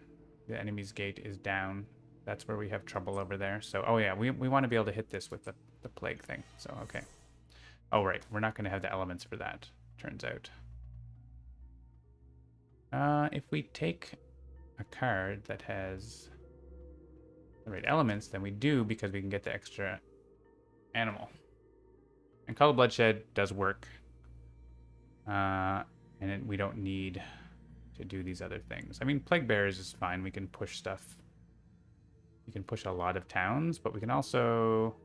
The enemy's gate is down. That's where we have trouble over there. So, oh yeah, we want to be able to hit this with the plague thing. So, okay. Oh, right. We're not going to have the elements for that, turns out. If we take a card that has the right elements, then we do, because we can get the extra animal. And Call of Bloodshed does work. And we don't need to do these other things. I mean, Plague Bearers is fine. We can push stuff. We can push a lot of towns, but we can also...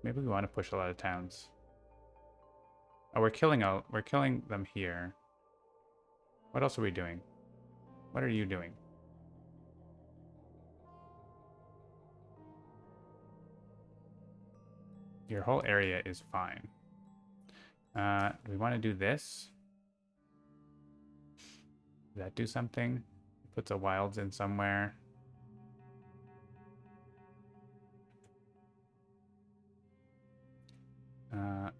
Maybe we want to push a lot of towns. Oh, we're killing them here. What else are we doing? What are you doing? Your whole area is fine. We want to do this. Does that do something? Puts a wilds in somewhere. I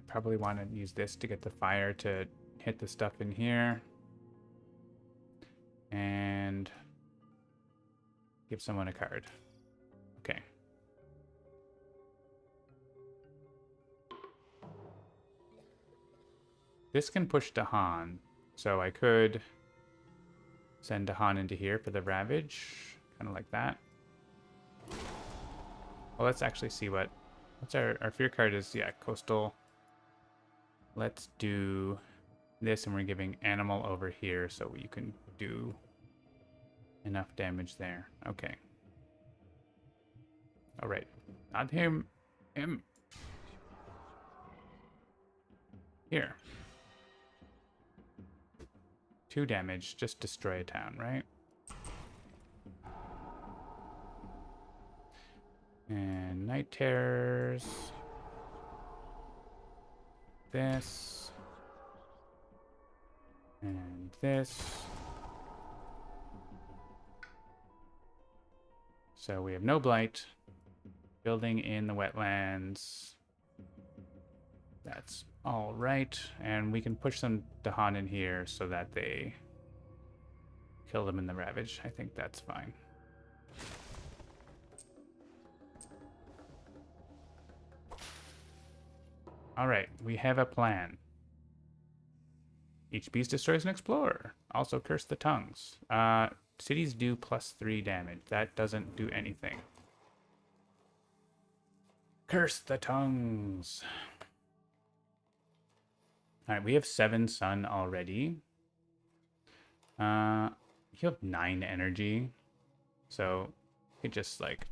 probably want to use this to get the fire to hit the stuff in here. And give someone a card. Okay. This can push Dahan, so I could send Dahan into here for the Ravage, kind of like that. Well, let's actually see what's our fear card is, yeah, Coastal. Let's do this, and we're giving Animal over here so you can do enough damage there. Okay. All right. Not him. Him. Here. 2 damage. Just destroy a town, right? And Night Terrors. This. And this. So we have no blight. Building in the wetlands. That's all right. And we can push some Dahan in here so that they kill them in the Ravage. I think that's fine. All right, we have a plan. Each beast destroys an explorer. Also curse the tongues. Cities do +3 damage. That doesn't do anything. Curse the tongues. All right, we have 7 sun already. You have 9 energy. So you could just like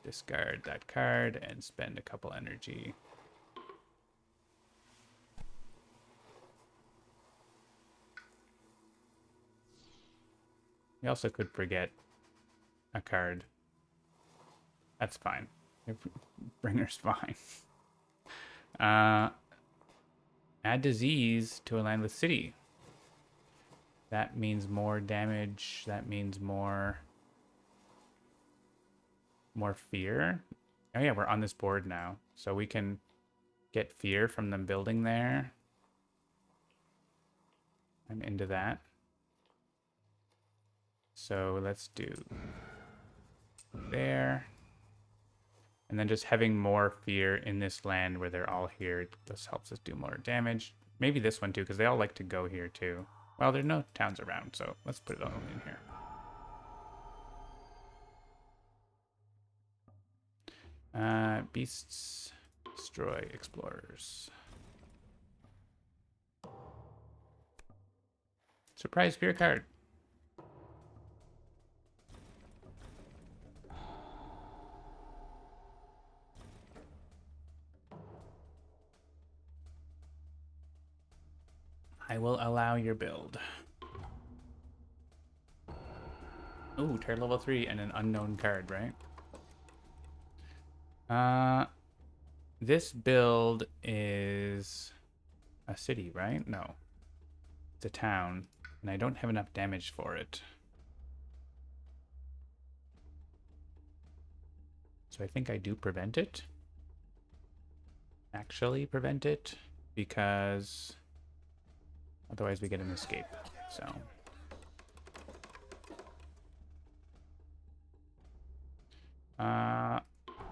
Discard that card and spend a couple energy. We also could forget a card. That's fine. Bringer's fine. Add disease to a land with city. That means more damage. That means more fear. Oh yeah, we're on this board now. So we can get fear from them building there. I'm into that. So let's do there. And then just having more fear in this land where they're all here, this helps us do more damage. Maybe this one too, because they all like to go here too. Well, there are no towns around, so let's put it all in here. Beasts, destroy explorers. Surprise fear card. I will allow your build. Ooh, tier level 3 and an unknown card, right? This build is a city, right? No. It's a town, and I don't have enough damage for it. So I think I do prevent it. Actually prevent it, because otherwise we get an escape. So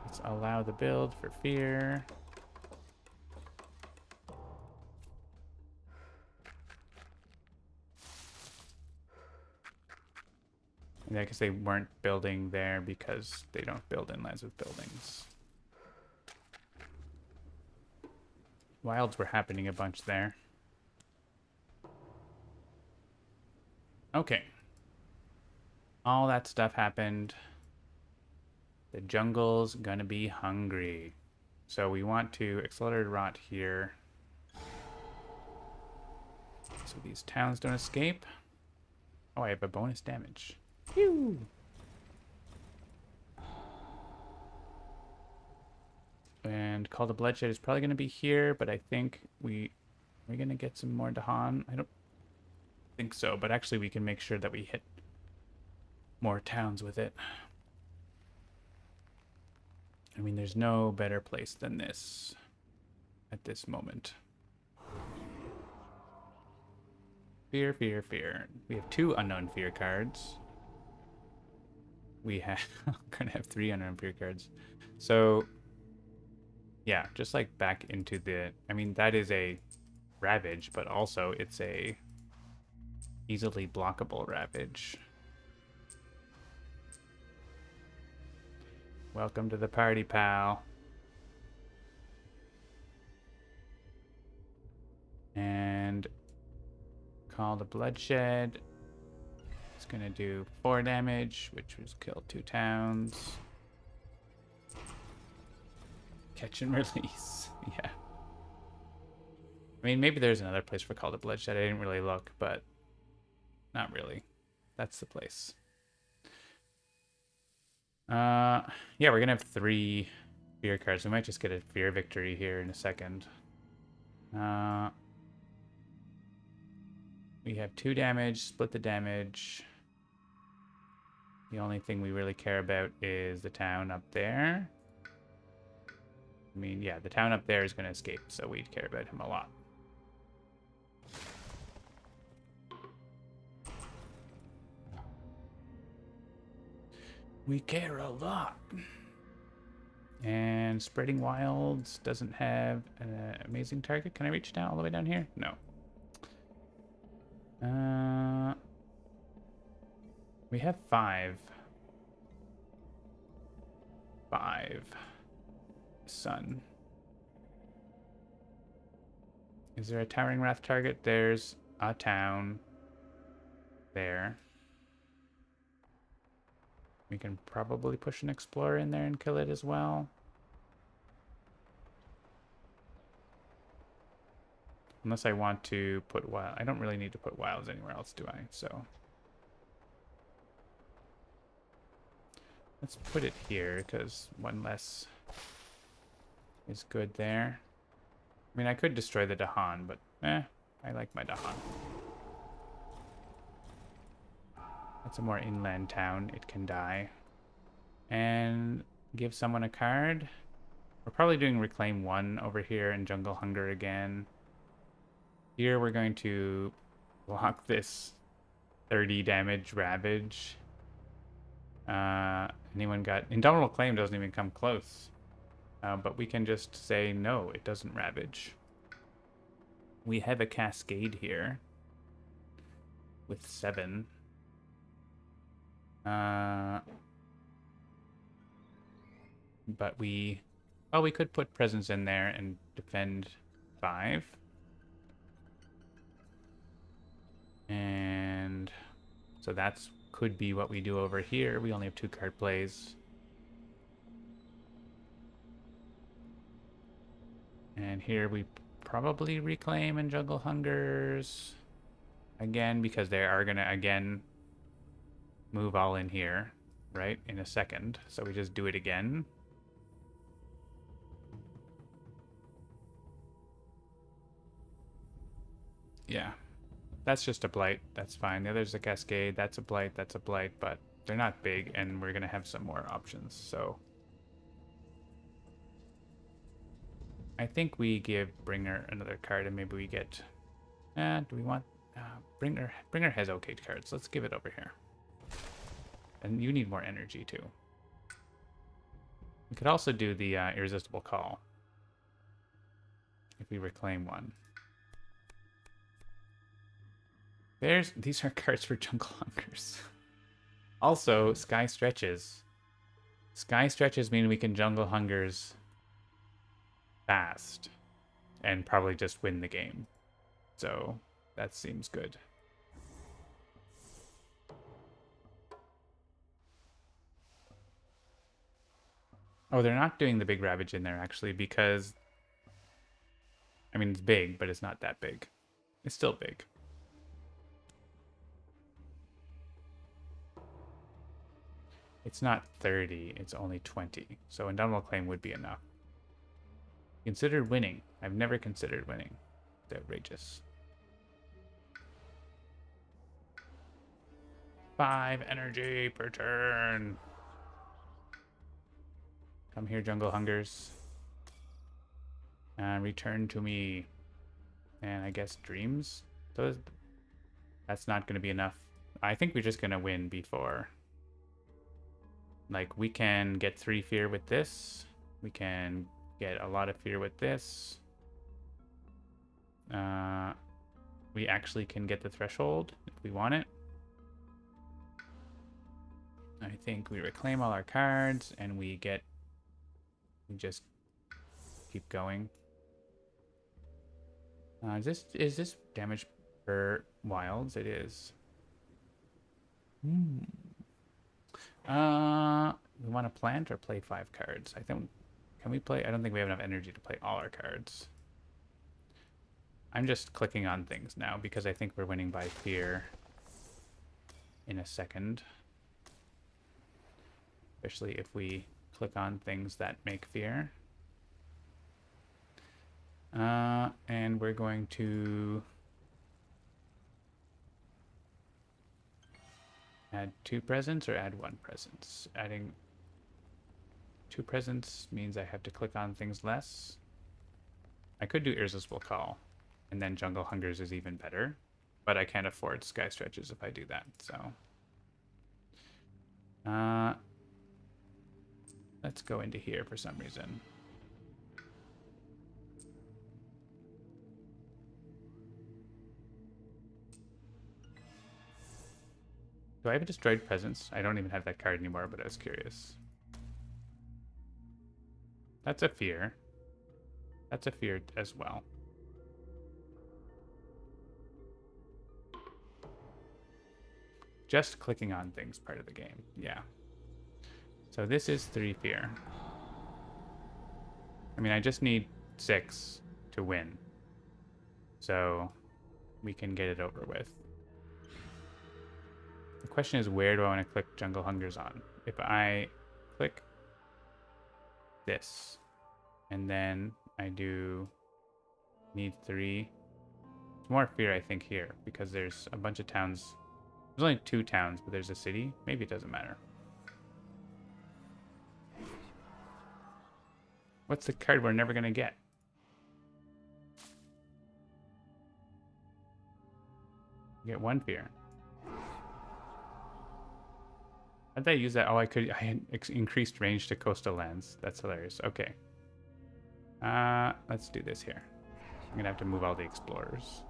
let's allow the build for fear. And I guess they weren't building there because they don't build in lands with buildings. Wilds were happening a bunch there. Okay. All that stuff happened. The jungle's gonna be hungry. So we want to accelerate rot here. So these towns don't escape. Oh, I have a bonus damage. Phew. And Call to Bloodshed is probably going to be here, but I think we're going to get some more Dahan. I don't think so, but actually we can make sure that we hit more towns with it. I mean, there's no better place than this at this moment. Fear, fear, fear. We have 2 unknown fear cards. We have we're gonna have 3 unknown fear cards. So yeah, just like back into the, I mean, that is a Ravage, but also it's a easily blockable Ravage. Welcome to the party, pal. And Call to Bloodshed. It's gonna do 4 damage, which was kill 2 towns. Catch and release. Yeah. I mean, maybe there's another place for Call to Bloodshed. I didn't really look, but not really. That's the place. Yeah, we're gonna have 3 fear cards. We might just get a fear victory here in a second. We have 2 damage, split the damage. The only thing we really care about is the town up there. I mean, yeah, the town up there is going to escape, so we care about him a lot. We care a lot. And Spreading Wilds doesn't have an amazing target. Can I reach down all the way down here? No. We have 5. 5. Sun. Is there a Towering Wrath target? There's a town there. We can probably push an explorer in there and kill it as well. Unless I want to put wild. I don't really need to put wilds anywhere else, do I? So let's put it here because one less is good there. I mean, I could destroy the Dahan, but I like my Dahan. That's a more inland town. It can die. And give someone a card. We're probably doing Reclaim 1 over here and Jungle Hunger again. Here we're going to block this 30 damage Ravage. Anyone got... Indomitable Claim doesn't even come close. But we can just say, no, it doesn't Ravage. We have a Cascade here. With 7. But we... Well, we could put Presence in there and defend 5. And so that's could be what we do over here. We only have 2 card plays. And here we probably Reclaim and Jungle Hungers again, because they are going to, again, move all in here, right, in a second. So we just do it again. Yeah. That's just a blight. That's fine. The other's a cascade. That's a blight. That's a blight. But they're not big, and we're going to have some more options. So I think we give Bringer another card, and maybe we get... do we want... Bringer has okay cards. Let's give it over here. And you need more energy, too. We could also do the Irresistible Call. If we reclaim 1. These are cards for Jungle Hungers. Also, Sky Stretches. Sky Stretches mean we can Jungle Hungers fast. And probably just win the game. So, that seems good. Oh, they're not doing the big Ravage in there, actually, because... I mean, it's big, but it's not that big. It's still big. It's not 30, it's only 20. So Indomitable Claim would be enough. Considered winning. I've never considered winning. It's outrageous. 5 energy per turn. Come here, Jungle Hungers. Return to me. And I guess Dreams? That's not going to be enough. I think we're just going to win before... Like, we can get 3 fear with this. We can get a lot of fear with this. We actually can get the threshold if we want it. I think we reclaim all our cards and we just keep going. Is this damage per wilds? It is. We want to plant or play 5 cards? I think, can we play? I don't think we have enough energy to play all our cards. I'm just clicking on things now because I think we're winning by fear in a second. Especially if we click on things that make fear. And we're going to add 2 presents or add 1 presence? Adding 2 presents means I have to click on things less. I could do Irresistible Call, and then Jungle Hungers is even better, but I can't afford Sky Stretches if I do that, so. Let's go into here for some reason. Do I have a Destroyed Presence? I don't even have that card anymore, but I was curious. That's a fear. That's a fear as well. Just clicking on things part of the game. Yeah. So this is 3 fear. I mean, I just need 6 to win. So we can get it over with. The question is, where do I want to click Jungle Hungers on? If I click this, and then I do need 3. It's more fear, I think, here, because there's a bunch of towns. There's only 2 towns, but there's a city. Maybe it doesn't matter. What's the card we're never going to get? You get 1 fear. How did I use that? Oh, I had increased range to coastal lands. That's hilarious. Okay. Let's do this here. I'm going to have to move all the explorers.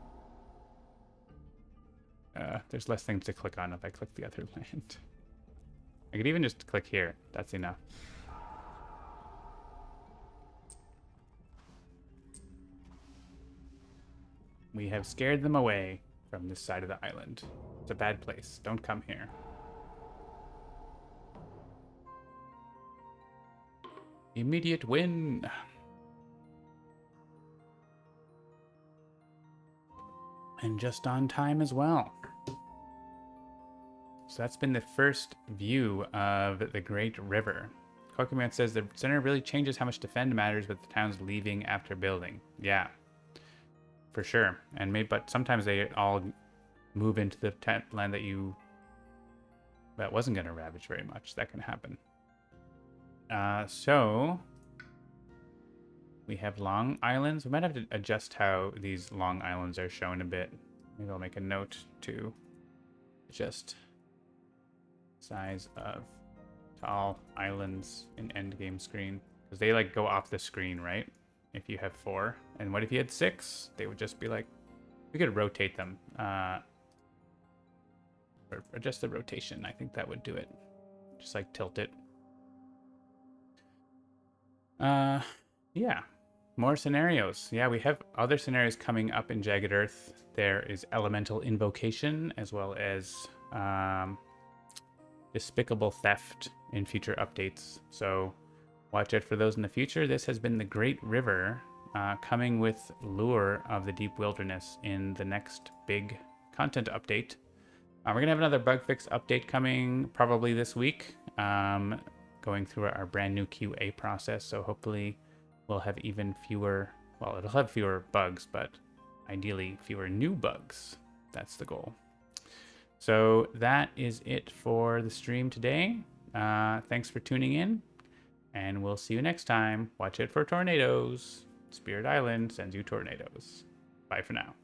There's less things to click on if I click the other land. I could even just click here. That's enough. We have scared them away from this side of the island. It's a bad place. Don't come here. Immediate win. And just on time as well. So that's been the first view of the Great River. Kokuman says the center really changes how much defend matters with the towns leaving after building. Yeah, for sure. And maybe, but sometimes they all move into the land that wasn't going to ravage very much. That can happen. So we have long islands. We might have to adjust how these long islands are shown a bit. Maybe I'll make a note to adjust size of tall islands in endgame screen, because they like go off the screen, right? If you have 4, and what if you had 6? They would just be like, we could rotate them, or adjust the rotation. I think that would do it. Just like tilt it. Yeah, more scenarios. Yeah, we have other scenarios coming up in Jagged Earth. There is Elemental Invocation, as well as Despicable Theft in future updates. So watch out for those in the future. This has been the Great River, coming with Lure of the Deep Wilderness in the next big content update. We're going to have another bug fix update coming probably this week, going through our brand new QA process. So hopefully we'll have even fewer, well, it'll have fewer bugs, but ideally fewer new bugs. That's the goal. So that is it for the stream today. Thanks for tuning in, and we'll see you next time. Watch out for tornadoes. Spirit Island sends you tornadoes. Bye for now.